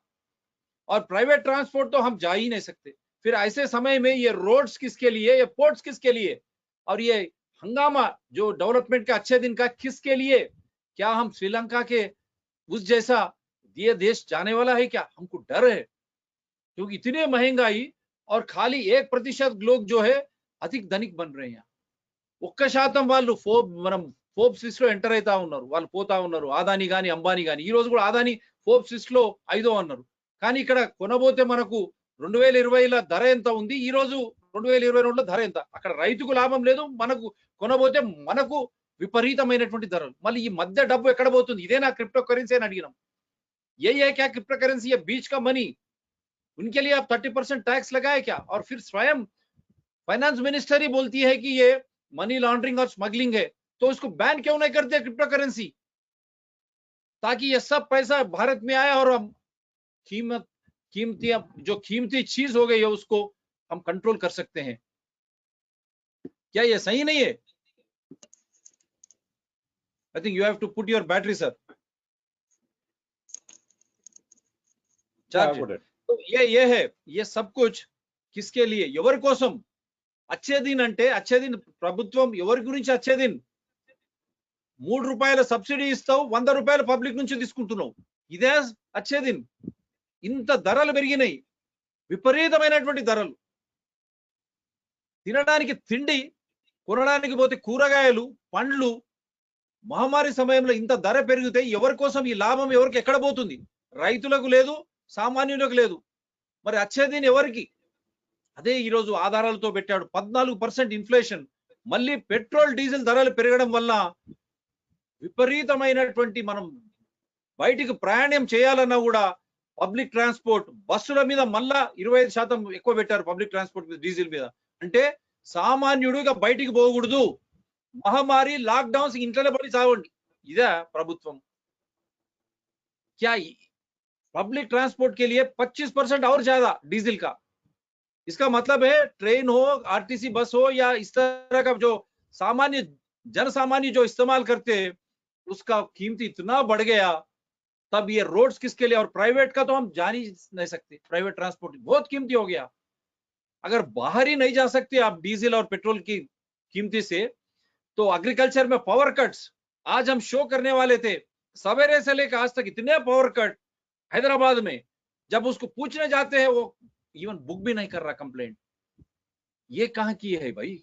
और प्राइवेट ट्रांसपोर्ट तो हम जा ही नहीं सकते. फिर ऐसे समय में ये रोड्स किसके लिए, ये पोर्ट्स किसके लिए, और ये हंगामा जो डेवलपमेंट का अच्छे दिन का किसके लिए? क्या हम श्रीलंका के उस जैसा ये देश जाने वाला है क्या? हमको डर है, क्योंकि इतनी महंगाई, और खाली 1% लोग जो है अधिक धनिक बन रहे हैं. 1% వాళ్ళు మనం ఫోర్బ్స్ లిస్ట్ లో ఎంటర్ అవుతా ఉన్నారు, వాళ్ళు పోతా ఉన్నారు. అదాని గాని అంబానీ గాని, ఈ రోజు కూడా అదాని ఫోర్బ్స్ లిస్ట్ లో 5వ అన్నారు. కానీ ఇక్కడ కొనబోతే మనకు 2020లో ధర ఎంత ఉంది, ఈ రోజు 2022లో ధర ఎంత? అక్కడ రైతుకు లాభం లేదు, మనకు కొనబోతే మనకు విపరీతమైనటువంటి ధరలు. మళ్ళీ ఈ మధ్య డబ్బు ఎక్కడ పోతుంది? ఇదేనా క్రిప్టో కరెన్సీ అని అడిగినాం. ये क्या क्रिप्टो करेंसी, ये बीच का मनी, उनके लिए आप 30% टैक्स लगाए क्या? और फिर स्वयं फाइनेंस मिनिस्टर ही बोलती है कि ये मनी लॉन्ड्रिंग और स्मगलिंग है, तो इसको बैन क्यों नहीं करते क्रिप्टो करेंसी, ताकि ये सब पैसा भारत में आए और हम जो कीमती चीज हो गई है उसको हम कंट्रोल कर सकते हैं. क्या ये सही नहीं है? I think you have to put your battery sir. तो ये है, ये सब कुछ किसके लिए? ఎవరి కోసం? అచ్చే దిన్ అంటే, అచ్చే దిన్ ప్రభుత్వం ఎవరి గురించి? అచ్చే దిన్ 3 రూపాయల సబ్సిడీ ఇస్తావు, 100 రూపాయలు పబ్లిక్ నుంచి తీసుకుంటున్నావు. ఇదే అచ్చే దిన్. ఇంత ధరలు పెరిగినాయి, విపరీతమైనటువంటి ధరలు. తినడానికి తిండి, కొనడానికి పోతే కూరగాయలు, పండ్లు, మహమ్మారి సమయంలో ఇంత ధర పెరిగితే ఎవరి కోసం ఈ లాభం? ఎవరికి ఎక్కడ పోతుంది? రైతులకు లేదు, సామాన్యులకు లేదు. మరి అచ్చేదిన్ ఎవరికి? అదే ఈరోజు ఆధారాలతో పెట్టాడు. 14% ఇన్ఫ్లేషన్, మళ్ళీ పెట్రోల్ డీజిల్ ధరలు పెరగడం వల్ల విపరీతమైనటువంటి, మనం బయటికి ప్రయాణం చేయాలన్నా కూడా పబ్లిక్ ట్రాన్స్పోర్ట్ బస్సుల మీద మళ్ళా 25% ఎక్కువ పెట్టారు పబ్లిక్ ట్రాన్స్పోర్ట్ మీద డీజిల్ మీద. అంటే సామాన్యుడు ఇక బయటికి పోకూడదు, మహమ్మారి లాక్డౌన్స్ ఇంట్లోనే పడి చావండి, ఇదే ప్రభుత్వం. क्या पब्लिक ट्रांसपोर्ट के लिए 25% और ज्यादा डीजल का? इसका मतलब है ट्रेन हो, आरटीसी बस हो या इस तरह का जो सामान्य जन सामान्य जो इस्तेमाल करते हैं उसका कीमत इतना बढ़ गया, तब ये रोड्स किसके लिए? और प्राइवेट का तो हम जान ही नहीं सकते, प्राइवेट ट्रांसपोर्ट बहुत कीमती हो गया. अगर बाहर ही नहीं जा सकते आप डीजल और पेट्रोल की कीमती से, तो एग्रीकल्चर में पावर कट्स आज हम शो करने वाले थे, सवेरे से लेकर आज तक इतने पावर कट हैदराबाद में, जब उसको पूछने जाते हैं वो इवन बुक भी नहीं कर रहा कंप्लेंट. ये कहां की है भाई?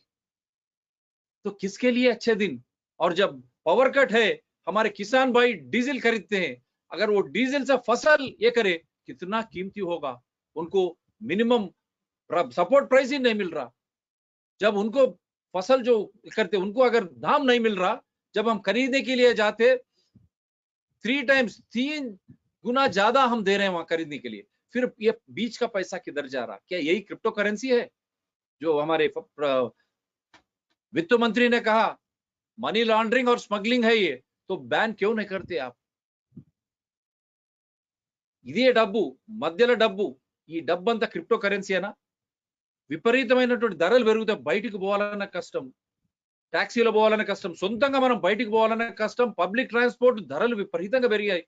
तो किसके लिए अच्छे दिन? और जब पावर कट है, हमारे किसान भाई डीजल खरीदते हैं, अगर वो डीजल से फसल ये करे, कितना कीमती होगा. उनको मिनिमम सपोर्ट प्राइस ही नहीं मिल रहा. जब उनको फसल जो करते उनको अगर दाम नहीं मिल रहा, जब हम खरीदने के लिए जाते 3 गुना ज्यादा हम दे रहे हैं वहां खरीदने के लिए, फिर ये बीच का पैसा किधर जा रहा? क्या यही क्रिप्टो करेंसी है जो हमारे वित्त मंत्री ने कहा मनी लॉन्ड्रिंग और स्मगलिंग है ये, तो बैन क्यों नहीं करते आप? ఇదే డబ్బు, మధ్యలో డబ్బు, ఈ డబ్బంతా క్రిప్టో కరెన్సీనా? విపరీతమైనటువంటి ధరలు పెరుగుతాయి, బయటికి పోవాలన్న కష్టం, టాక్సీలో పోవాలన్న కష్టం, సొంతంగా మనం బయటికి పోవాలన్న కష్టం. పబ్లిక్ ట్రాన్స్పోర్ట్ ధరలు విపరీతంగా పెరిగాయి.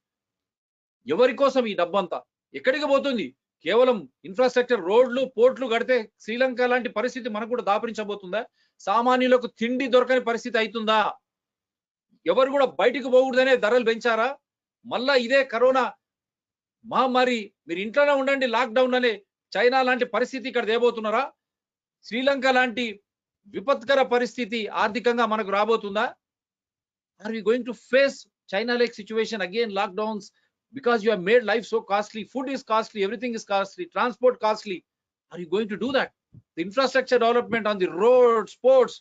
ఎవరి కోసం ఈ డబ్బంతా? ఎక్కడికి పోతుంది? కేవలం ఇన్ఫ్రాస్ట్రక్చర్, రోడ్లు, పోర్ట్లు కడితే శ్రీలంక లాంటి పరిస్థితి మనకు కూడా దాపరించబోతుందా? సామాన్యులకు తిండి దొరకని పరిస్థితి అవుతుందా? ఎవరు కూడా బయటికి పోకూడదనే ధరలు పెంచారా? మళ్ళా ఇదే కరోనా మహమ్మారి మీరు ఇంట్లోనే ఉండండి లాక్డౌన్ అనే చైనా లాంటి పరిస్థితి ఇక్కడ తేబోతున్నారా? శ్రీలంక లాంటి విపత్కర పరిస్థితి ఆర్థికంగా మనకు రాబోతుందా? Are we going to face China like situation again, lockdowns, because you have made life so costly, food is costly, everything is costly, transport costly. Are you going to do that? The infrastructure development on the roads, sports,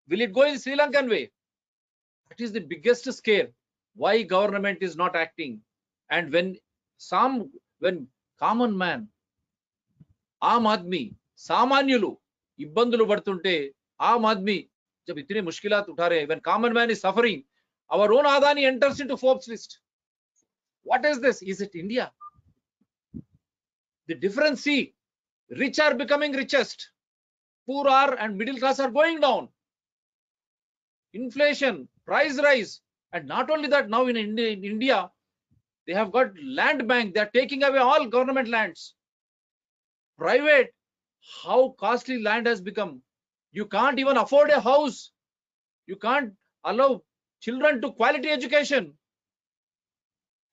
will it go in Sri Lankan way? That is the biggest scare. Why government is not acting? And when common man, आम आदमी, सामान्युలు ఇబ్బందులు పడుతుంటే, ఆమ్ ఆద్మీ जब इतने मुश्किलात उठा रहे हैं, when common man is suffering, our own Adani enters into Forbes list. What is this? Is it India? The difference, see, rich are becoming richest, poor are and middle class are going down. Inflation, price rise, and not only that, now in India, they have got land bank, they are taking away all government lands. Private, how costly land has become. You can't even afford a house. You can't allow children to quality education.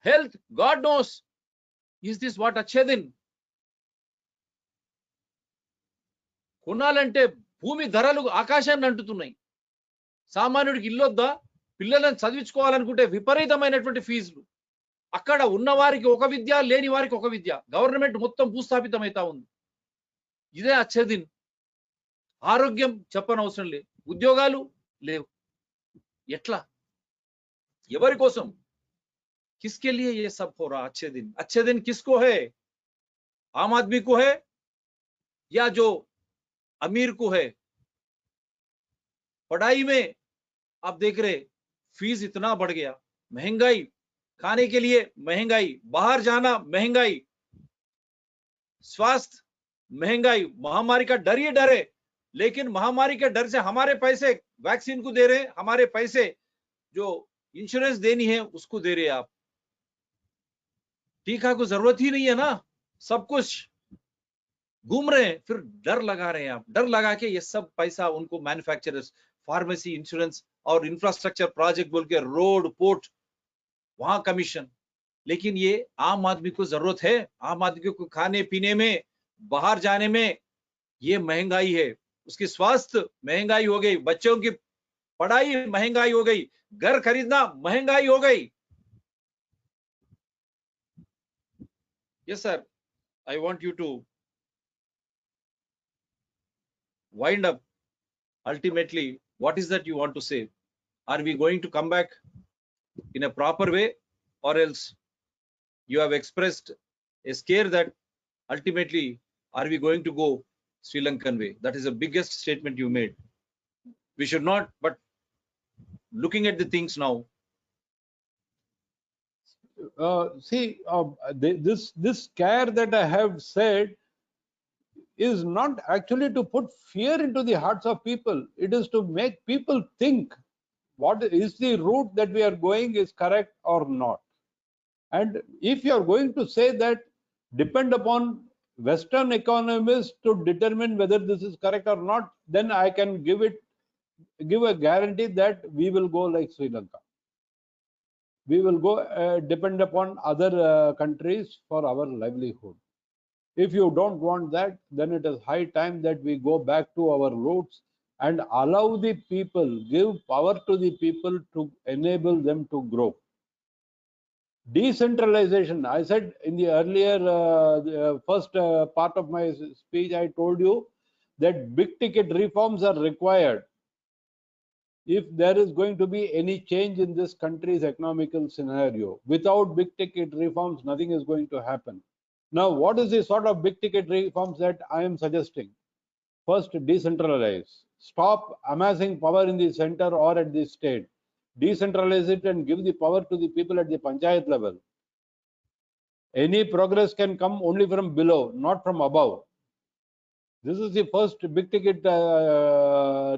Health, God knows. Is this what achedin? కొనాలంటే భూమి ధరలు ఆకాశాన్ని అంటుతున్నాయి. సామాన్యుడికి ఇల్లొద్దా? పిల్లలను చదివించుకోవాలనుకుంటే విపరీతమైనటువంటి ఫీజులు. అక్కడ ఉన్నవారికి ఒక విద్య, లేని వారికి ఒక విద్య. గవర్నమెంట్ మొత్తం భూస్థాపితమైతా ఉంది. ఇదే అచ్చేదిన్. ఆరోగ్యం చెప్పనవసరం లేదు, ఉద్యోగాలు లేవు. ఎట్లా? ఎవరి కోసం? किसके लिए ये सब हो रहा? अच्छे दिन, अच्छे दिन किसको है? आम आदमी को है या जो अमीर को है? पढ़ाई में आप देख रहे फीस इतना बढ़ गया, महंगाई, खाने के लिए महंगाई, बाहर जाना महंगाई, स्वास्थ्य महंगाई, महामारी का डर ही डर है. लेकिन महामारी के डर से हमारे पैसे वैक्सीन को दे रहे, हमारे पैसे जो इंश्योरेंस देनी है उसको दे रहे आप. टीका को जरूरत ही नहीं है ना, सब कुछ घूम रहे हैं, फिर डर लगा रहे हैं आप. डर लगा के ये सब पैसा उनको मैन्युफैक्चरर्स, फार्मेसी, इंश्योरेंस और इंफ्रास्ट्रक्चर प्रोजेक्ट बोल के रोड, पोर्ट, वहां कमीशन. लेकिन ये आम आदमी को जरूरत है? आम आदमी को खाने पीने में, बाहर जाने में ये महंगाई है. उसकी स्वास्थ्य महंगाई हो गई, बच्चों की पढ़ाई महंगाई हो गई, घर खरीदना महंगाई हो गई. Yes, sir. I want you to wind up. Ultimately, what is that you want to say? Are we going to come back in a proper way, or else you have expressed a scare that ultimately are we going to go Sri Lankan way? That is the biggest statement you made. We should not, but looking at the things now, this scare that I have said is not actually to put fear into the hearts of people. It is to make people think what is the route that we are going is correct or not. And if you are going to say that, depend upon Western economists to determine whether this is correct or not, then I can give a guarantee that we will go like Sri Lanka. We will go depend upon other countries for our livelihood. If you don't want that, then it is high time that we go back to our roots and allow the people, give power to the people to enable them to grow. Decentralization, I said in the earlier first part of my speech, I told you that big ticket reforms are required if there is going to be any change in this country's economical scenario. Without big ticket reforms, nothing is going to happen. Now, what is the sort of big ticket reforms that I am suggesting? First, decentralize. Stop amassing power in the center or at the state. Decentralize it and give the power to the people at the panchayat level. Any progress can come only from below, not from above. This is the first big ticket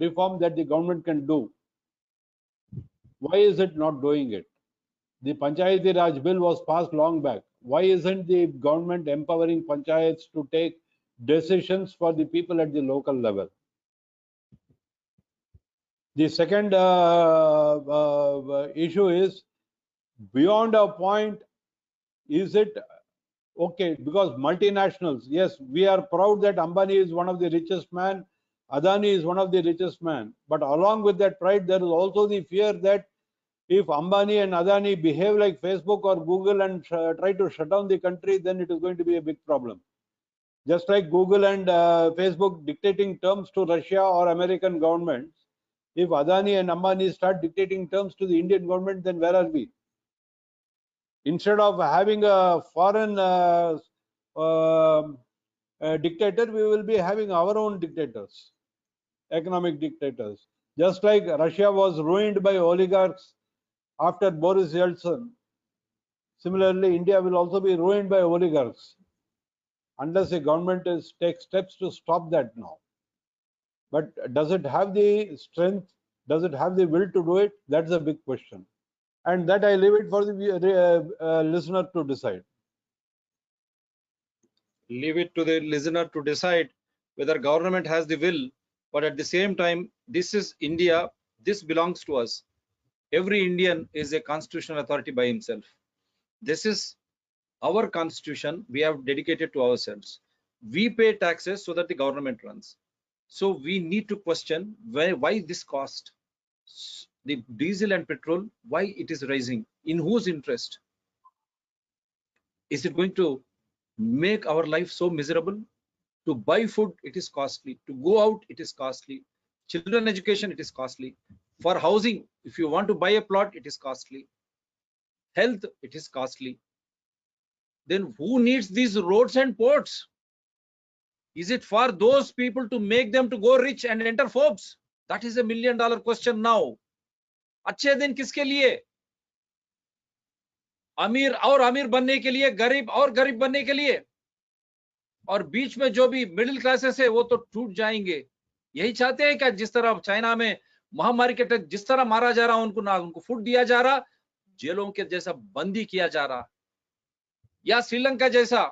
reform that the government can do. Why is it not doing it? The Panchayati Raj bill was passed long back. Why isn't the government empowering panchayats to take decisions for the people at the local level? The second issue is, beyond a point, is it okay? Because multinationals, yes, we are proud that Ambani is one of the richest man, Adani is one of the richest man. But along with that pride, there is also the fear that if Ambani and Adani behave like Facebook or Google and try to shut down the country, then it is going to be a big problem. Just like Google and Facebook dictating terms to Russia or American governments, if Adani and Ambani start dictating terms to the Indian government, then where are we? Instead of having a foreign dictator, we will be having our own dictators, economic dictators. Just like Russia was ruined by oligarchs after Boris Yeltsin, similarly, India will also be ruined by oligarchs unless the government takes steps to stop that now. But does it have the strength? Does it have the will to do it? That's a big question. And that I leave it for the listener to decide. leave it to the listener to decide whether government has the will. But at the same time, this is India. This belongs to us. Every Indian is a constitutional authority by himself. This is our constitution. We have dedicated to ourselves. We pay taxes so that the government runs. So we need to question why this cost, the diesel and petrol, why it is rising, in whose interest? Is it going to make our life so miserable? To buy food, it is costly. To go out, it is costly. Children education, it is costly. For housing, if you want to buy a plot, it is costly. Health, it is costly. Then who needs these roads and ports? Is it for those people to make them to go rich and enter Forbes? That is $1 million question now. अच्छे दिन किसके लिए? अमीर और अमीर बनने के लिए, गरीब और गरीब बनने के लिए, और बीच में जो भी मिडिल क्लासेस है वो तो टूट जाएंगे. यही चाहते हैं क्या? जिस तरह चाइना में महामारी के तहत जिस तरह मारा जा रहा, उनको फूड दिया जा रहा, जेलों के जैसा बंदी किया जा रहा, या श्रीलंका जैसा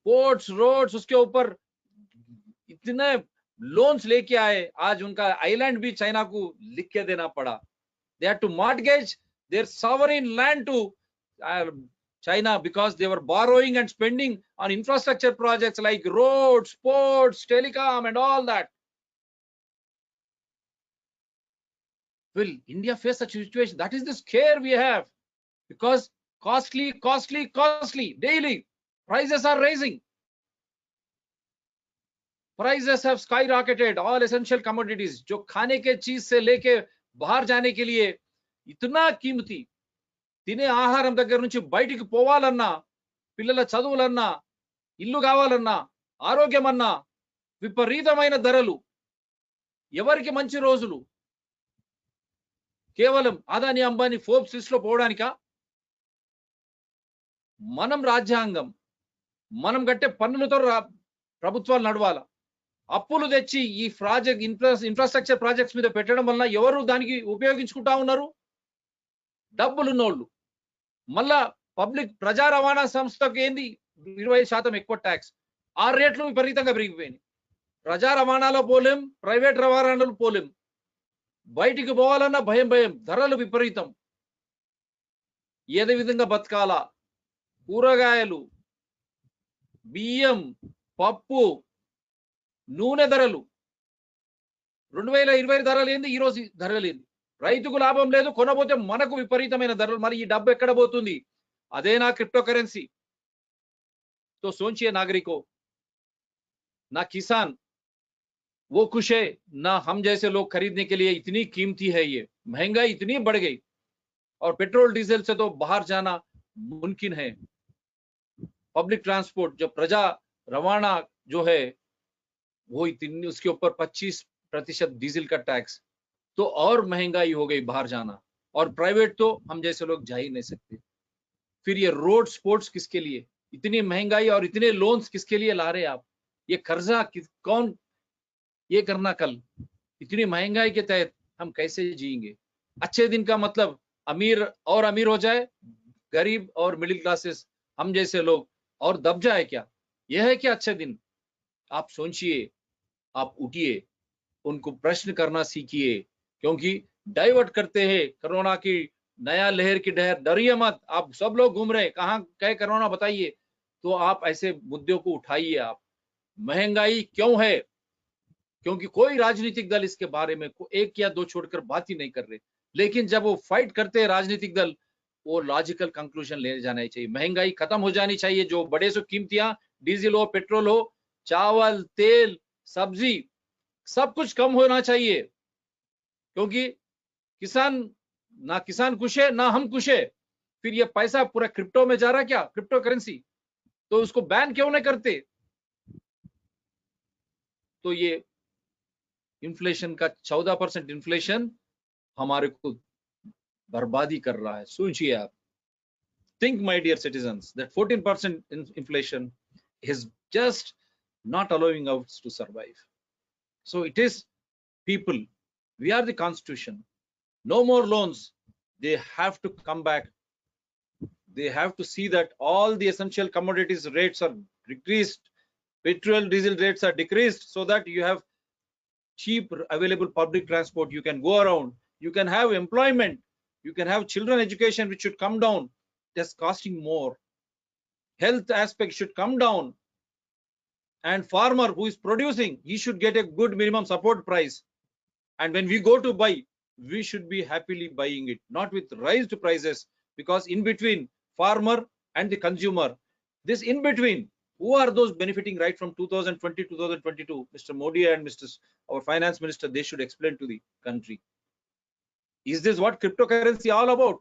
पोर्ट्स रोड्स उसके ऊपर इतने लोन्स लेके आए, आज उनका आइलैंड भी चाइना को लिख के देना पड़ा. They had to mortgage their sovereign land to China because they were borrowing and spending on infrastructure projects like roads, ports, telecom and all that. Will India face such a situation? That is the scare we have, because costly daily prices are rising. Prices have skyrocketed. All essential commodities, जो खाने के चीज से लेके बाहर जाने के लिए इतना कीमती, తినే ఆహారం దగ్గర నుంచి బయటికి పోవాలన్నా పిల్లల చదువులన్నా, ఇల్లు కావాలన్నా, ఆరోగ్యం అన్నా విపరీతమైన ధరలు. ఎవరికి మంచి రోజులు? కేవలం అదాని అంబానీ ఫోర్బ్స్ లిస్ట్ లో పోవడానికా? మనం రాజ్యాంగం, మనం కట్టే పన్నులతో ప్రభుత్వాలు నడవాల. అప్పులు తెచ్చి ఈ ప్రాజెక్ట్ ఇన్ఫ్రాస్ట్రక్చర్ ప్రాజెక్ట్స్ మీద పెట్టడం వల్ల ఎవరు దానికి ఉపయోగించుకుంటా ఉన్నారు? డబ్బులున్నోళ్ళు. మళ్ళా పబ్లిక్ ప్రజా రవాణా సంస్థకు ఏంది 20% ఎక్కువ ట్యాక్స్. ఆ రేట్లు విపరీతంగా పెరిగిపోయినాయి. ప్రజా రవాణాలో పోలేం, ప్రైవేట్ రవాణాలో పోలేం. బయటికి పోవాలన్నా భయం భయం, ధరలు విపరీతం. ఏదే విధంగా బతకాలా? కూరగాయలు, బియ్యం, పప్పు, నూనె ధరలు 2020 ధరలు ఏంది, ఈ రోజు ధరలు ఏంది? రైతుకు లాభం లేదు, కొనబోతే మనకు విపరీతమైన ధరలు. మరి ఈ డబ్బు ఎక్కడ పోతుంది? అదేనా క్రిప్టో కరెన్సీ? तो सोचिए नागरिकों, ना किसान वो खुश है, ना हम जैसे लोग खरीदने के लिए। इतनी कीमती है ये, महंगाई इतनी बढ़ गई, और पेट्रोल डीजल से तो बाहर जाना मुमकिन है। पब्लिक ट्रांसपोर्ट जो प्रजा रवाना जो है वो इतनी, उसके ऊपर 25% डीजल का टैक्स, तो और महंगाई हो गई बाहर जाना। और प्राइवेट तो हम जैसे लोग जा ही नहीं सकते। फिर ये रोड स्पोर्ट्स किसके लिए? इतनी महंगाई और इतने लोन्स किसके लिए ला रहे आप? ये कर्जा कौन ये करना कल? इतनी महंगाई के तहत हम कैसे जिएंगे? अच्छे दिन का मतलब अमीर और अमीर हो जाए, गरीब और मिडिल क्लासेस हम जैसे लोग और दब जाए क्या? यह है क्या अच्छे दिन? आप सोचिए, आप उठिए, उनको प्रश्न करना सीखिए, क्योंकि डाइवर्ट करते हैं कोरोना की नया लहर की डर। डरिए मत, आप सब लोग घूम रहे, कहाँ कहे कोरोना बताइए। तो आप ऐसे मुद्दों को उठाइए। आप महंगाई क्यों है? क्योंकि कोई राजनीतिक दल इसके बारे में एक या दो छोड़कर बात ही नहीं कर रहे। लेकिन जब वो फाइट करते हैं राजनीतिक दल, वो लॉजिकल कंक्लूजन ले जाना चाहिए। महंगाई खत्म हो जानी चाहिए। जो बड़े से कीमतियां, डीजल हो, पेट्रोल हो, चावल, तेल, सब्जी, सब कुछ कम होना चाहिए। क्योंकि किसान खुश है ना हम खुश है। फिर ये पैसा पूरा क्रिप्टो में जा रहा, क्या क्रिप्टो करेंसी, तो उसको बैन क्यों नहीं करते? तो ये इन्फ्लेशन का 14% इन्फ्लेशन हमारे को बर्बादी कर रहा है। सोचिए आप। Think my dear citizens that 14% inflation is just not allowing us to survive. So it is people, we are the constitution. No more loans. They have to come back. They have to see that all the essential commodities rates are decreased. Petrol, diesel rates are decreased, so that you have cheap available public transport. You can go around, you can have employment, you can have children education, which should come down. That's costing more. Health aspect should come down. And farmer who is producing, he should get a good minimum support price. And when we go to buy, we should be happily buying it, not with raised prices. Because in between farmer and the consumer, this in between, who are those benefiting right from 2020 2022? Mr. Modi and our finance minister, they should explain to the country. Is this what cryptocurrency all about?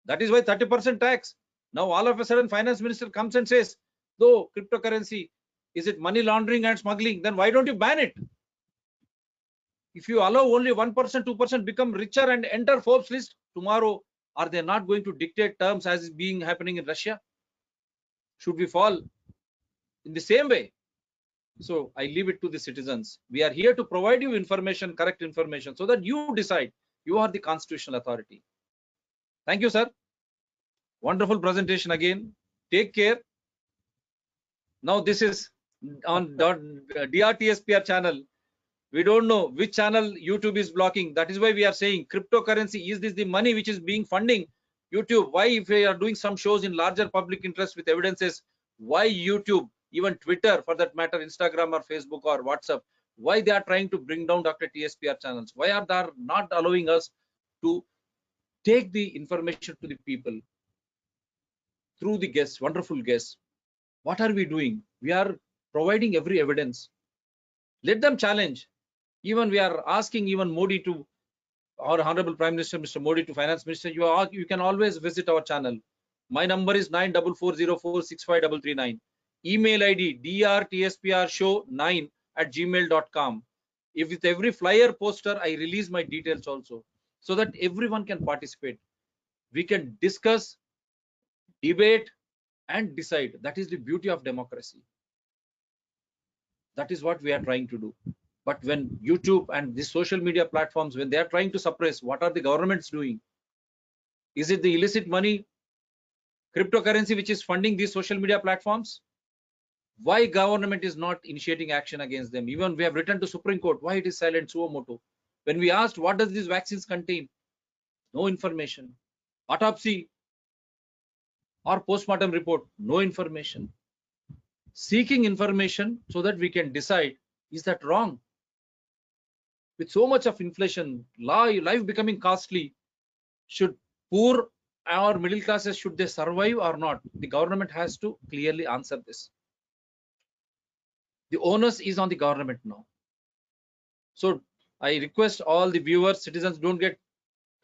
That is why 30% tax. Now all of a sudden finance minister comes and says, though cryptocurrency, is it money laundering and smuggling? Then why don't you ban it? If you allow only 1%, 2% become richer and enter Forbes list, tomorrow are they not going to dictate terms as is being happening in Russia? Should we fall in the same way? So I leave it to the citizens. We are here to provide you information, correct information, so that you decide. You are the constitutional authority. Thank you, sir. Wonderful presentation again. Take care. Now this is on DRTSPR channel. We don't know which channel YouTube is blocking. That is why we are saying cryptocurrency, is this the money which is being funding YouTube? Why, if we are doing some shows in larger public interest with evidences, why YouTube, even Twitter for that matter, Instagram or Facebook or WhatsApp, why they are trying to bring down Dr. TSPR channels? Why are they not allowing us to take the information to the people through the guests, wonderful guests? What are we doing? We are providing every evidence. Let them challenge. Even we are asking even Modi to, our Honorable Prime Minister, Mr. Modi to Finance Minister, you can always visit our channel. My number is 9440465339. Email ID drtsprshow9@gmail.com. If with every flyer poster I release my details also, so that everyone can participate. We can discuss, debate, and decide. That is the beauty of democracy. That is what we are trying to do. But when YouTube and the social media platforms, when they are trying to suppress, what are the governments doing? Is it the illicit money, cryptocurrency, which is funding these social media platforms? Why government is not initiating action against them? Even we have written to Supreme Court, why it is silent, suo motu? When we asked what does these vaccines contain, no information. Autopsy or postmortem report, no information. Seeking information so that we can decide, is that wrong? With so much of inflation, life becoming costly, should poor or middle classes, should they survive or not? The government has to clearly answer this. The onus is on the government now. So I request all the viewers, citizens, don't get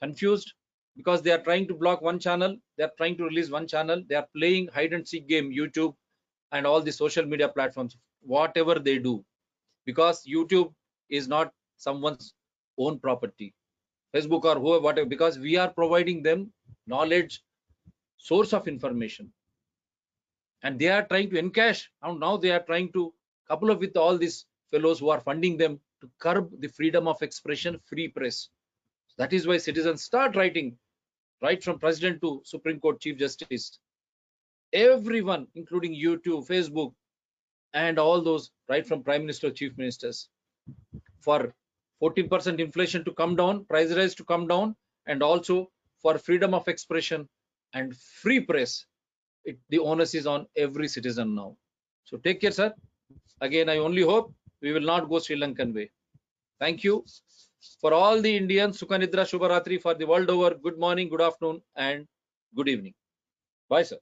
confused, because they are trying to block one channel, they are trying to release one channel, they are playing hide and seek game, YouTube and all the social media platforms, whatever they do, because YouTube is not someone's own property, Facebook or whoever, whatever, because we are providing them knowledge, source of information, and they are trying to encash, and now they are trying to couple up with all these fellows who are funding them to curb the freedom of expression, free press. That is why citizens start writing, right from President to Supreme Court Chief Justice, everyone, including YouTube, Facebook, and all those, right from Prime Minister, Chief Ministers, for 14% inflation to come down, price rise to come down, and also for freedom of expression and free press. The onus is on every citizen now. So take care, sir. Again, I only hope we will not go Sri Lankan way. Thank you. For all the Indians, Sukhanidra Shubharatri, for the world over, good morning, good afternoon, and good evening. Bye, sir.